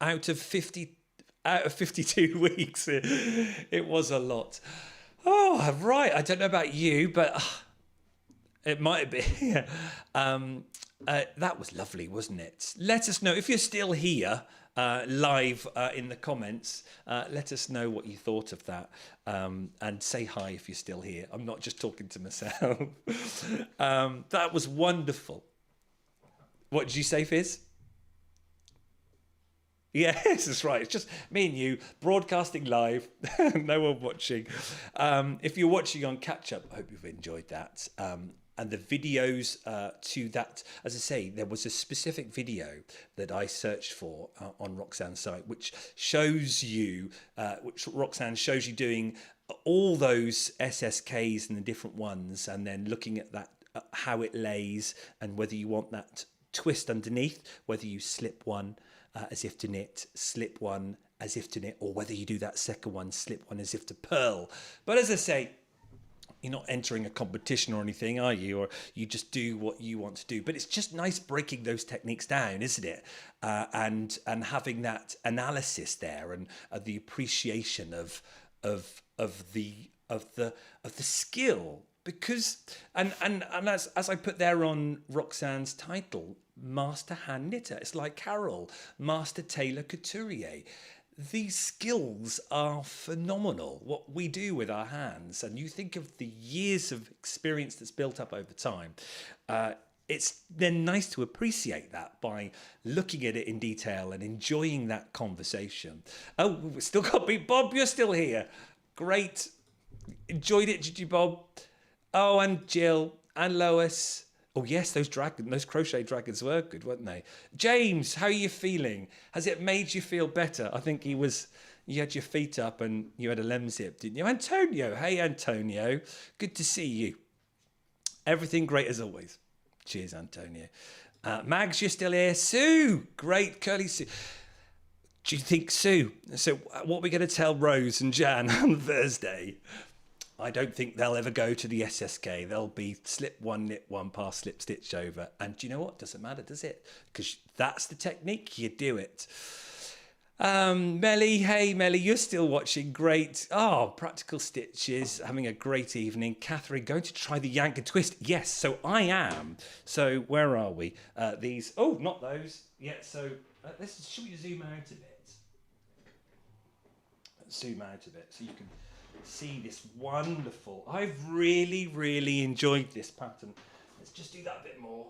Out of 52 weeks. It was a lot. Oh, right. I don't know about you, but it might be. That was lovely, wasn't it? Let us know if you're still here live in the comments. Let us know what you thought of that, and say hi if you're still here. I'm not just talking to myself. That was wonderful. What did you say, Fizz? Yes, that's right. It's just me and you broadcasting live, no one watching. If you're watching on catch up, I hope you've enjoyed that. And the videos to that, as I say, there was a specific video that I searched for on Roxanne's site, which shows you, which Roxanne shows you doing all those SSKs and the different ones, and then looking at that, how it lays, and whether you want that twist underneath, whether you slip one as if to knit, slip one as if to knit, or whether you do that second one, slip one as if to purl. But as I say, you're not entering a competition or anything, are you? Or you just do what you want to do. But it's just nice breaking those techniques down, isn't it? And having that analysis there, and the appreciation of the skill. Because and as I put there on Roxanne's title, Master Hand Knitter, it's like Carol, Master Tailor Couturier. These skills are phenomenal, what we do with our hands. And you think of the years of experience that's built up over time. It's then nice to appreciate that by looking at it in detail and enjoying that conversation. Oh, we've still got Big Bob, you're still here. Great. Enjoyed it, did you, Bob? Oh, and Jill and Lois. Oh yes, those crochet dragons were good, weren't they? James, how are you feeling? Has it made you feel better? I think you had your feet up and you had a lem zip, didn't you? Antonio, hey Antonio, good to see you. Everything great as always. Cheers, Antonio. Mags, you're still here. Sue, great, curly Sue. Do you think, Sue, so what are we going to tell Rose and Jan on Thursday? I don't think they'll ever go to the SSK. They'll be slip one, knit one, pass, slip, stitch over. And do you know what? Doesn't matter, does it? Because that's the technique. You do it. Melly, hey Melly, you're still watching. Great. Oh, Practical Stitches, having a great evening. Catherine, going to try the yank and twist. Yes, so I am. So where are we? These. Oh, not those. Yeah. So should we zoom out a bit? Zoom out a bit so you can see this wonderful. I've really enjoyed this pattern. Let's just do that a bit more.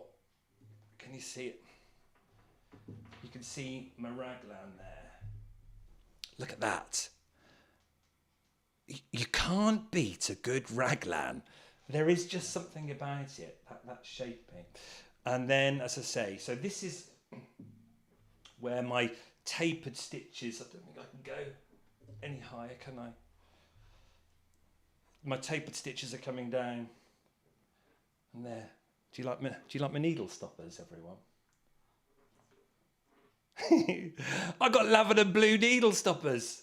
Can you see it? You can see my raglan there. Look at that. You can't beat a good raglan. There is just something about it, that shaping. And then, as I say, so this is where my tapered stitches, I don't think I can go any higher, can I? My tapered stitches are coming down. And there. Do you like my needle stoppers, everyone? I got lavender blue needle stoppers.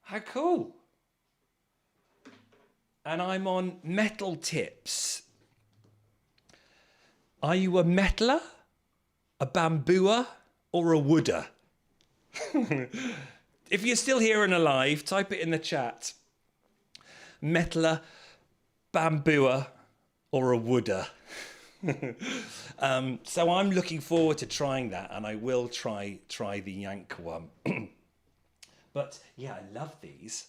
How cool. And I'm on metal tips. Are you a metaler, a bambooer, or a wooder? If you're still here and alive, type it in the chat. Metaler, bambooer, or a wooder. So I'm looking forward to trying that, and I will try the yank one. But yeah, I love these.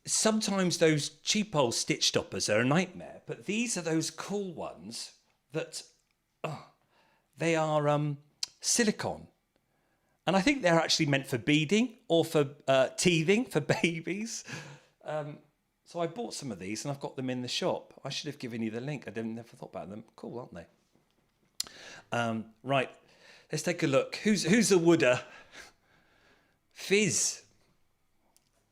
Sometimes those cheap old stitch stoppers are a nightmare, but these are those cool ones that they are silicone. And I think they're actually meant for beading or for teething for babies. So I bought some of these and I've got them in the shop. I should have given you the link. I never thought about them. Cool, aren't they? Right, let's take a look. Who's a wooder? Fizz.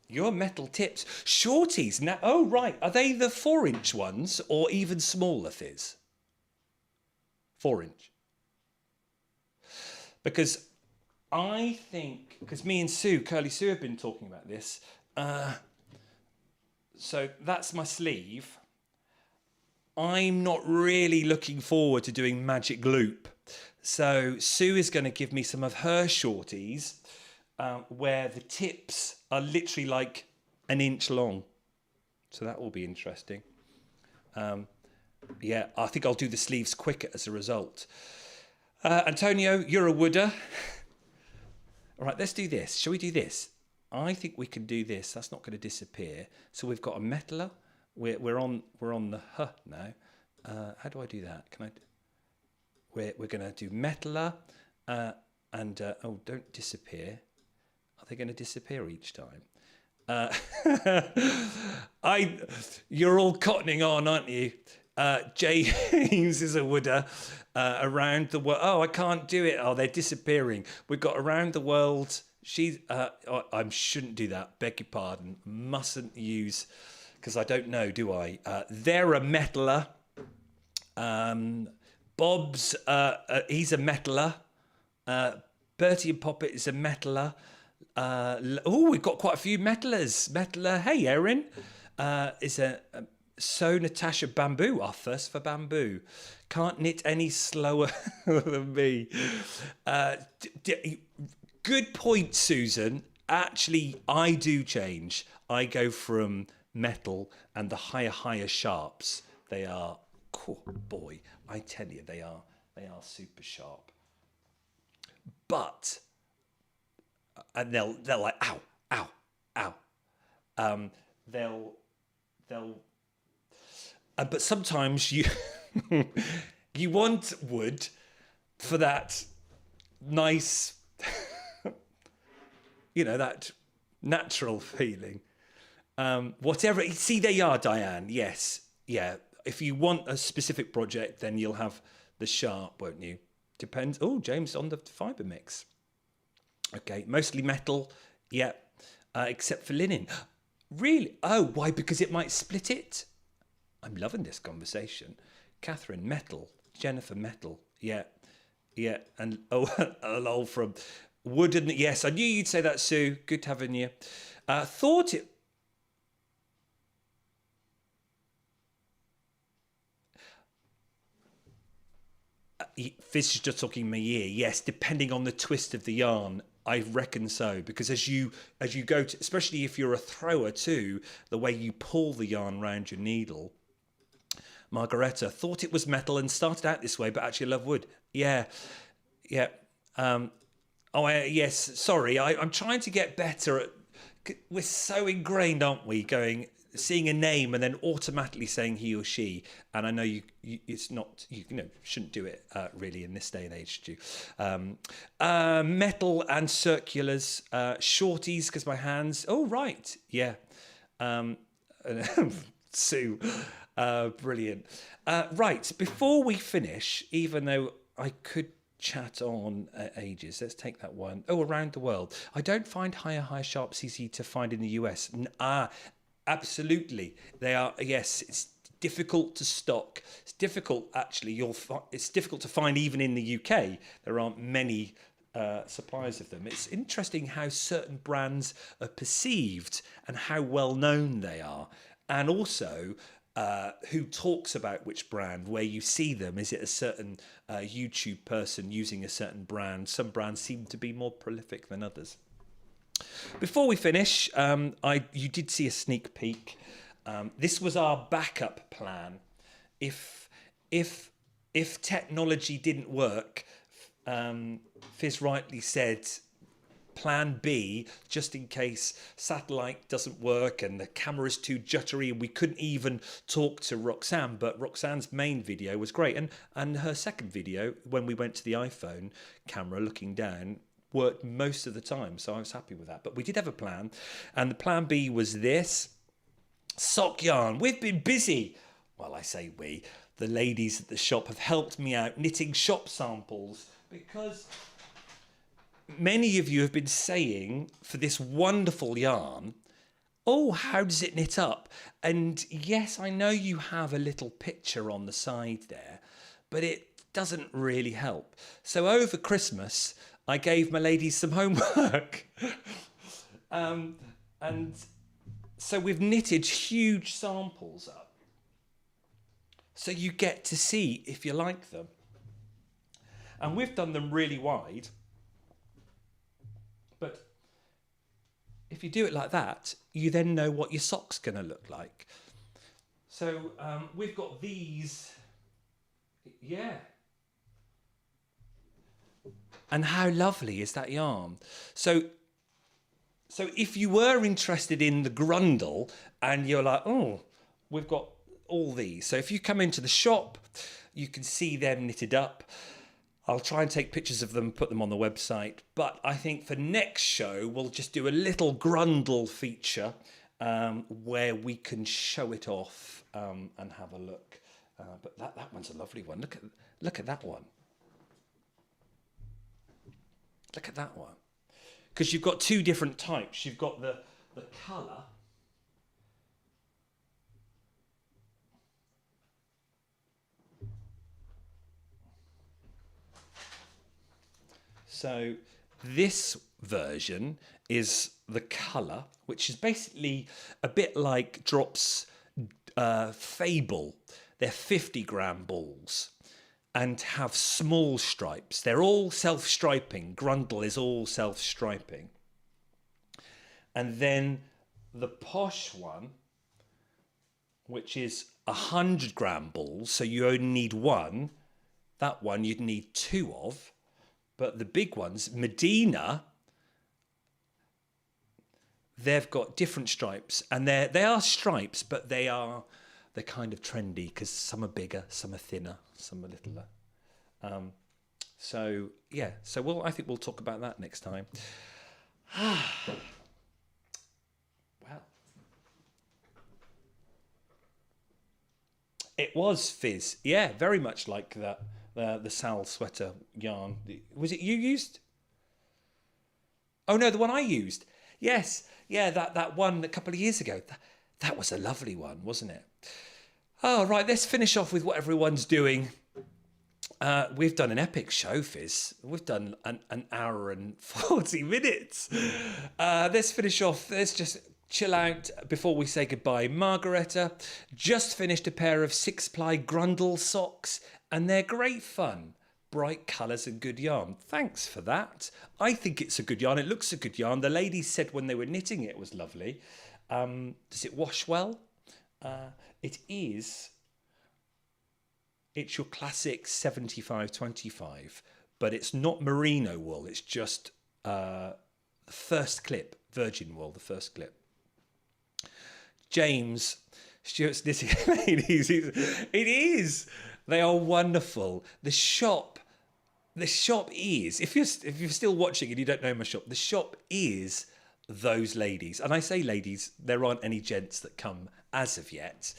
Your metal tips. Shorties. Now, oh, right. Are they the 4-inch ones or even smaller, Fizz? 4-inch. Because I think, because me and Sue, Curly Sue, have been talking about this. So that's my sleeve. I'm not really looking forward to doing magic loop. So Sue is going to give me some of her shorties where the tips are literally like an inch long. So that will be interesting. Yeah, I think I'll do the sleeves quicker as a result. Antonio, you're a wooder. All right, let's do this. Shall we do this? I think we can do this. That's not going to disappear. So we've got a metaler. We're on the H now. How do I do that? Can I? We're going to do metaler and oh, don't disappear. Are they going to disappear each time? You're all cottoning on, aren't you? James is a wooder. Around the world. Oh, I can't do it. Oh, they're disappearing. We've got around the world. I shouldn't do that. Beg your pardon. Mustn't use, because I don't know, do I? They're a metaler. Bob's, he's a metaler. Bertie and Poppet is a metaler. We've got quite a few metalers. Metaler, hey, Erin, is So Natasha Bamboo, our first for bamboo. Can't knit any slower than me. Good point, Susan. Actually, I do change. I go from metal and the higher sharps. They are, oh boy, I tell you, they are super sharp. But, and they're like, ow. But sometimes you you want wood for that nice, that natural feeling. Whatever. See, there you are, Diane. Yes. Yeah. If you want a specific project, then you'll have the sharp, won't you? Depends. Oh, James on the fibre mix. Okay. Mostly metal. Yeah. Except for linen. Really? Oh, why? Because it might split it? I'm loving this conversation. Catherine, metal. Jennifer, metal. Yeah. Yeah. And oh, a lol from wooden. Yes, I knew you'd say that, Sue. Good having you. Thought it. Fizz is just talking my ear. Yes, depending on the twist of the yarn. I reckon so, because as you go to, especially if you're a thrower too, the way you pull the yarn round your needle. Margaretta thought it was metal and started out this way, but actually love wood. Yeah, yeah. Yes. Sorry, I'm trying to get better at. We're so ingrained, aren't we? Seeing a name and then automatically saying he or she, and I know it's not, shouldn't do it really in this day and age, Stu. Metal and circulars, shorties because my hands. Oh right, yeah. Sue, brilliant. Right, before we finish, even though I could chat on ages, let's take that one. Oh, around the world. I don't find higher sharps easy to find in the US. Absolutely, they are. Yes, it's difficult to stock. It's difficult, actually. It's difficult to find even in the UK. There aren't many suppliers of them. It's interesting how certain brands are perceived and how well known they are, and also who talks about which brand, where you see them. Is it a certain YouTube person using a certain brand? Some brands seem to be more prolific than others. Before we finish, you did see a sneak peek. This was our backup plan. If technology didn't work, Fizz rightly said plan B, just in case satellite doesn't work and the camera's too juttery and we couldn't even talk to Roxanne. But Roxanne's main video was great, and her second video, when we went to the iPhone camera looking down, worked most of the time, so I was happy with that. But we did have a plan, and the plan B was this. Sock yarn. We've been busy. Well, I say we. The ladies at the shop have helped me out knitting shop samples, because many of you have been saying for this wonderful yarn, oh, how does it knit up? And yes, I know you have a little picture on the side there, but it doesn't really help. So over Christmas, I gave my ladies some homework. And so we've knitted huge samples up, so you get to see if you like them. And we've done them really wide. But if you do it like that, you then know what your sock's going to look like. So we've got these. Yeah. And how lovely is that yarn? So if you were interested in the grundle and you're like, oh, we've got all these. So if you come into the shop, you can see them knitted up. I'll try and take pictures of them, put them on the website. But I think for next show, we'll just do a little grundle feature where we can show it off and have a look. But that one's a lovely one. Look at that one. Look at that one. Because you've got two different types. You've got the colour. So this version is the colour, which is basically a bit like Drop's Fable. They're 50-gram balls and have small stripes. They're all self-striping. Grundle is all self-striping. And then the Posh one, which is 100-gram balls, so you only need one. That one you'd need two of. But the big ones, Medina, they've got different stripes. And they are stripes, but they're kind of trendy because some are bigger, some are thinner, some are littler. So yeah, so I think we'll talk about that next time. Well, it was Fizz. Yeah, very much like that. The Sal sweater yarn. Was it you used? Oh no, the one I used. Yes, yeah, that one a couple of years ago. That was a lovely one, wasn't it? Oh, right, let's finish off with what everyone's doing. We've done an epic show, Fizz. We've done an hour and 40 minutes. Let's finish off. Let's just chill out before we say goodbye. Margaretta just finished a pair of 6-ply Grundle socks, and they're great fun. Bright colours and good yarn. Thanks for that. I think it's a good yarn. It looks a good yarn. The ladies said when they were knitting it was lovely. Does it wash well? It is. It's your classic 75-25, but it's not merino wool. It's just the first clip, virgin wool, the first clip. James, Stuart's knitting ladies. It is. They are wonderful. The shop is. If you're still watching and you don't know my shop, the shop is those ladies. And I say ladies, there aren't any gents that come as of yet.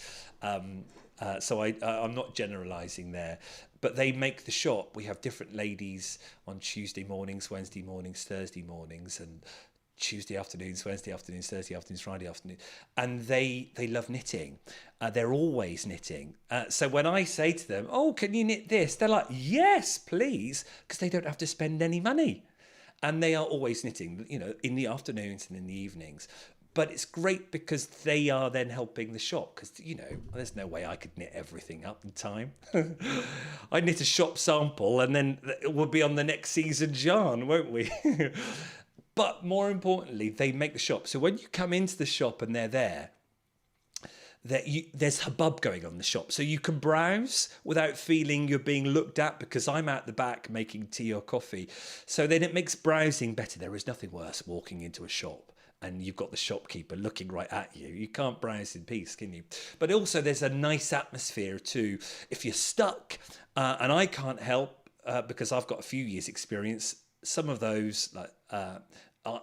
So I'm not generalising there. But they make the shop. We have different ladies on Tuesday mornings, Wednesday mornings, Thursday mornings, and Tuesday afternoons, Wednesday afternoons, Thursday afternoons, Friday afternoons. And they love knitting. They're always knitting. So when I say to them, oh, can you knit this? They're like, yes, please, because they don't have to spend any money. And they are always knitting, in the afternoons and in the evenings. But it's great because they are then helping the shop because, there's no way I could knit everything up in time. I'd knit a shop sample and then we'll be on the next season's yarn, won't we? But more importantly, they make the shop. So when you come into the shop and they're there, there's hubbub going on in the shop. So you can browse without feeling you're being looked at because I'm out the back making tea or coffee. So then it makes browsing better. There is nothing worse walking into a shop and you've got the shopkeeper looking right at you. You can't browse in peace, can you? But also there's a nice atmosphere too. If you're stuck, and I can't help because I've got a few years experience, some of those like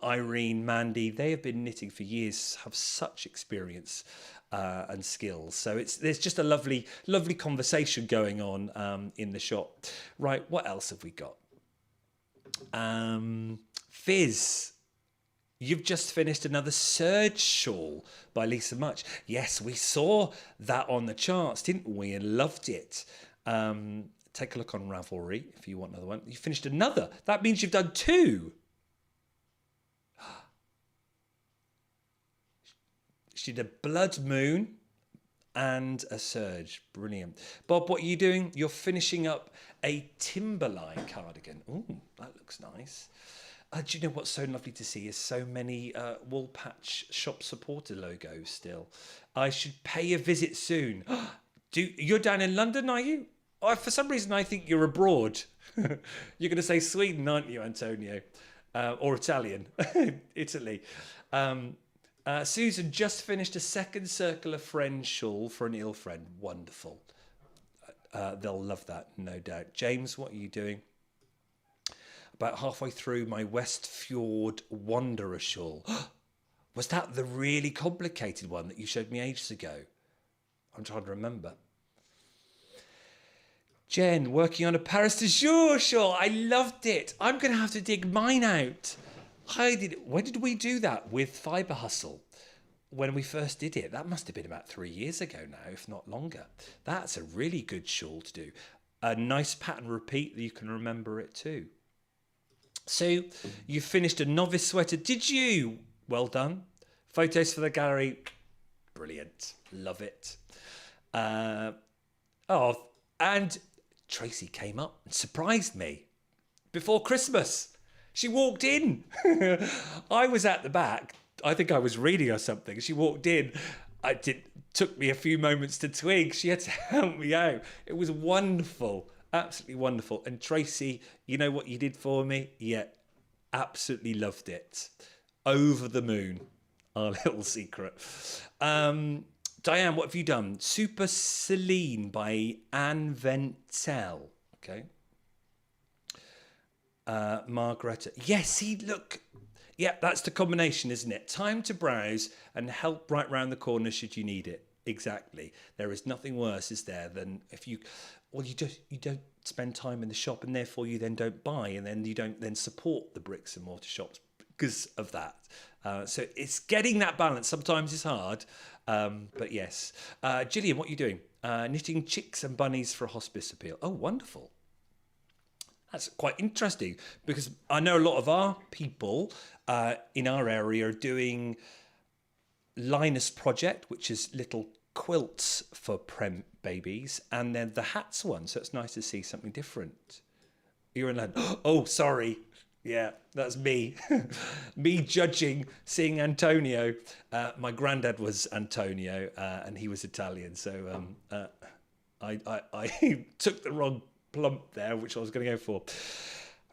Irene, Mandy, they have been knitting for years, have such experience and skills. So there's just a lovely conversation going on in the shop. Right, what else have we got? Fizz, you've just finished another serge shawl by Lisa Much. Yes, we saw that on the charts, didn't we? And loved it. Take a look on Ravelry if you want another one. You finished another. That means you've done 2. She did a blood moon and a serge. Brilliant. Bob, what are you doing? You're finishing up a Timberline cardigan. Ooh, that looks nice. Do you know what's so lovely to see is so many Woolpatch shop supporter logos still. I should pay a visit soon. You're down in London, are you? Oh, for some reason, I think you're abroad. You're going to say Sweden, aren't you, Antonio? Or Italian. Italy. Susan just finished a second circular friend shawl for an ill friend. Wonderful. They'll love that, no doubt. James, what are you doing? About halfway through my Westfjord Wanderer shawl. Was that the really complicated one that you showed me ages ago? I'm trying to remember. Jen, working on a Paris de Jour shawl. I loved it. I'm going to have to dig mine out. When did we do that with Fibre Hustle? When we first did it. That must have been about 3 years ago now, if not longer. That's a really good shawl to do. A nice pattern repeat that you can remember it too. So you finished a novice sweater. Did you? Well done. Photos for the gallery. Brilliant. Love it. And Tracy came up and surprised me before Christmas. She walked in. I was at the back. I think I was reading or something. She walked in. Took me a few moments to twig. She had to help me out. It was wonderful. Absolutely wonderful. And Tracy, you know what you did for me? Yeah, absolutely loved it. Over the moon. Our little secret. Diane, what have you done? Super Celine by Anne Ventel. Okay. Margaretta. Yes, see, look. Yeah, that's the combination, isn't it? Time to browse and help right round the corner should you need it. Exactly. There is nothing worse, is there, than if you don't spend time in the shop and therefore you then don't buy and then you don't then support the bricks and mortar shops. because of that. So it's getting that balance. Sometimes it's hard, but yes. Gillian, what are you doing? Knitting chicks and bunnies for a hospice appeal. Oh, wonderful. That's quite interesting, because I know a lot of our people in our area are doing Linus Project, which is little quilts for prem babies, and then the hats one. So it's nice to see something different. You're in London. Oh, sorry. Yeah, that's me. Me judging, seeing Antonio. My granddad was Antonio, and he was Italian. So I took the wrong plump there, which I was going to go for.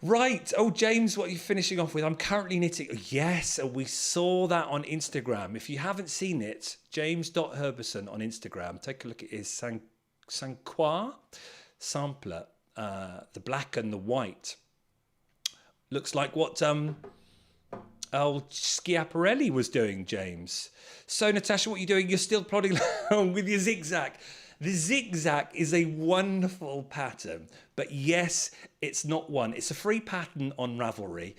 Right. Oh, James, what are you finishing off with? I'm currently knitting. Yes, and we saw that on Instagram. If you haven't seen it, james.herbison on Instagram, take a look at his Sanquois sampler, the black and the white. Looks like what old Schiaparelli was doing, James. So, Natasha, what are you doing? You're still plodding along with your zigzag. The zigzag is a wonderful pattern, but yes, it's not one. It's a free pattern on Ravelry.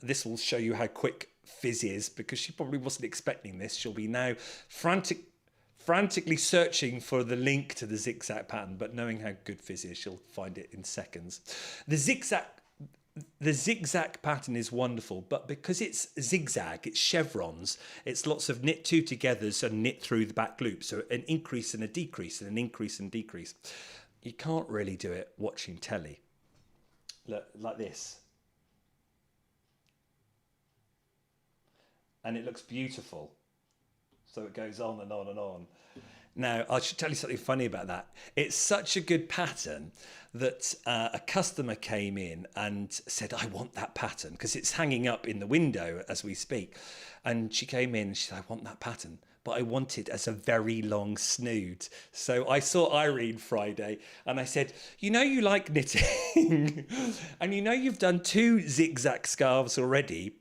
This will show you how quick Fizz is, because she probably wasn't expecting this. She'll be now frantically searching for the link to the zigzag pattern, but knowing how good Fizz is, she'll find it in seconds. The zigzag pattern is wonderful, but because it's zigzag, it's chevrons, it's lots of knit two togethers and knit through the back loop. So an increase and a decrease and an increase and decrease. You can't really do it watching telly. Look, like this. And it looks beautiful. So it goes on and on and on. Now, I should tell you something funny about that. It's such a good pattern that a customer came in and said, I want that pattern, because it's hanging up in the window as we speak. And she came in and she said, I want that pattern, but I want it as a very long snood. So I saw Irene Friday and I said, you know you like knitting and you know you've done 2 zigzag scarves already.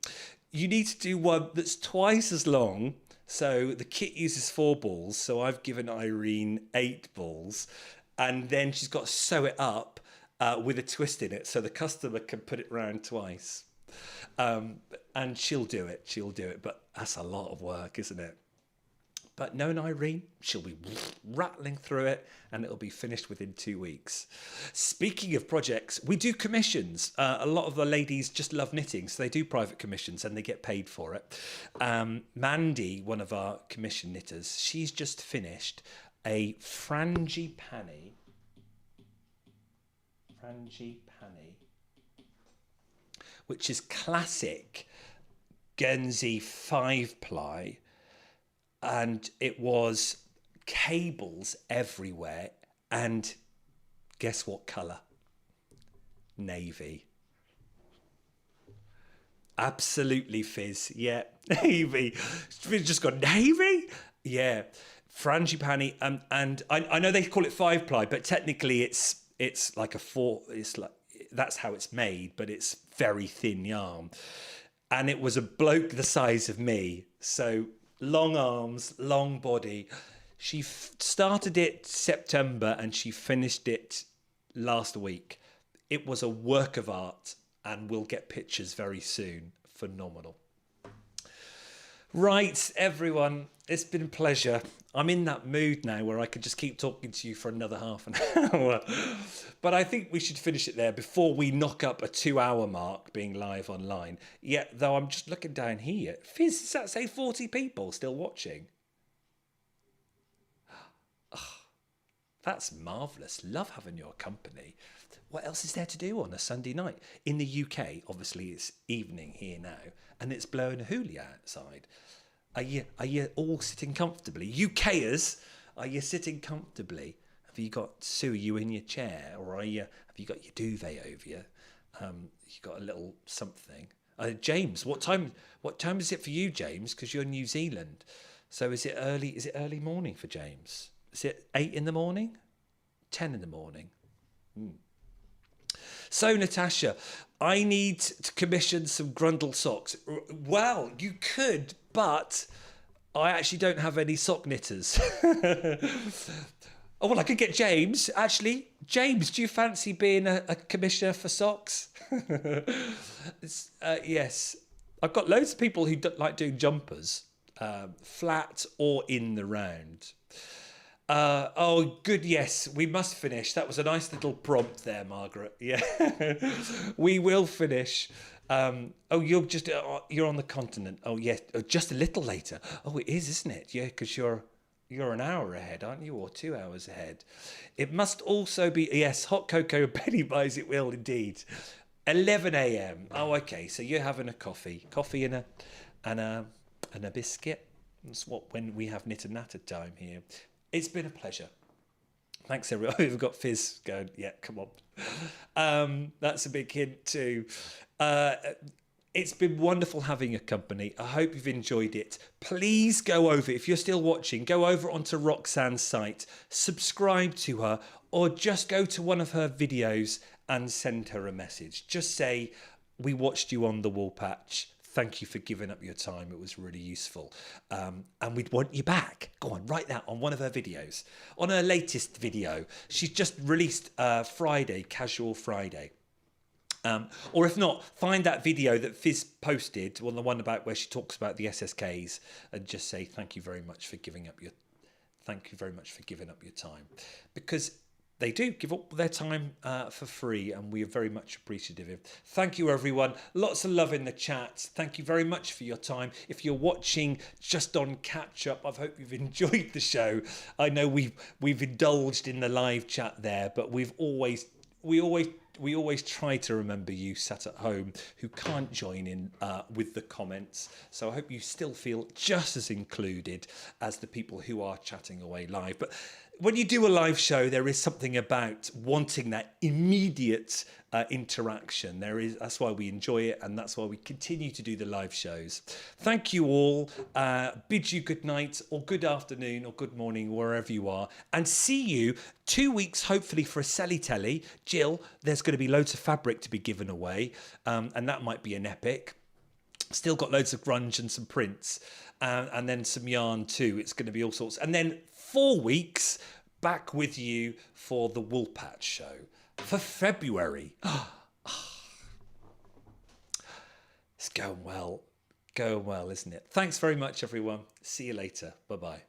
You need to do one that's twice as long. So the kit uses 4 balls. So I've given Irene 8 balls. And then she's got to sew it up with a twist in it so the customer can put it round twice. And she'll do it. She'll do it. But that's a lot of work, isn't it? But knowing Irene, she'll be rattling through it and it'll be finished within 2 weeks. Speaking of projects, we do commissions. A lot of the ladies just love knitting, so they do private commissions and they get paid for it. Mandy, one of our commission knitters, she's just finished a frangipani, which is classic Guernsey 5-ply. And it was cables everywhere. And guess what colour? Navy. Absolutely, Fizz. Yeah, navy. Fizz just got navy? Yeah. Frangipani. And I know they call it 5-ply, but technically it's like a 4. It's like, that's how it's made, but it's very thin yarn. And it was a bloke the size of me. So long arms, long body. She started it September and she finished it last week. It was a work of art and we'll get pictures very soon. Phenomenal. Right, everyone, it's been a pleasure. I'm in that mood now where I could just keep talking to you for another half an hour. But I think we should finish it there before we knock up a 2-hour mark being live online. Yet, though, I'm just looking down here. Fizz, does that say 40 people still watching? Oh, that's marvellous. Love having your company. What else is there to do on a Sunday night? In the UK, obviously, it's evening here now, and it's blowing a hoolie outside. Are you all sitting comfortably? UKers, are you sitting comfortably? Have you got, Sue, are you in your chair? Or have you got your duvet over you? You got a little something. James, what time is it for you, James? Because you're in New Zealand. So is it early morning for James? Is it 8 in the morning? 10 in the morning? So, Natasha, I need to commission some Grundle socks. Well, you could, but I actually don't have any sock knitters. Oh, well, I could get James. Actually, James, do you fancy being a commissioner for socks? Yes. I've got loads of people who like doing jumpers, flat or in the round. Oh, good. Yes, we must finish. That was a nice little prompt there, Margaret. Yeah, we will finish. Oh, you're on the continent. Oh, yes, oh, just a little later. Oh, it is, isn't it? Yeah, because you're an hour ahead, aren't you, or 2 hours ahead? It must also be, yes, hot cocoa. Penny buys it will indeed. 11 a.m. Oh, okay. So you're having a coffee and a biscuit. That's when we have knit and natter time here. It's been a pleasure. Thanks, everyone. We've got Fizz going. Yeah, come on. That's a big hint too. It's been wonderful having your company. I hope you've enjoyed it. Please go over, if you're still watching, go over onto Roxanne's site, subscribe to her, or just go to one of her videos and send her a message. Just say, we watched you on the Woolpatch. Thank you for giving up your time. It was really useful. And we'd want you back. Go on, write that on one of her videos. On her latest video, she's just released Friday, Casual Friday. Or if not, find that video that Fizz posted, well, the one about where she talks about the SSKs, and just say thank you very much for giving up your time, because they do give up their time for free, and we are very much appreciative. Thank you, everyone. Lots of love in the chat. Thank you very much for your time. If you're watching just on catch up, I hope you've enjoyed the show. I know we've indulged in the live chat there, but we always try to remember you sat at home who can't join in with the comments. So I hope you still feel just as included as the people who are chatting away live. But when you do a live show, there is something about wanting that immediate interaction. That's why we enjoy it, and that's why we continue to do the live shows. Thank you all. Bid you good night, or good afternoon, or good morning, wherever you are, and see you 2 weeks, hopefully, for a Selly Telly. Jill, there's going to be loads of fabric to be given away, and that might be an epic. Still got loads of grunge and some prints, and then some yarn too. It's going to be all sorts. And then 4 weeks back with you for the Woolpatch show for February. It's going well, isn't it? Thanks very much, everyone. See you later. Bye-bye.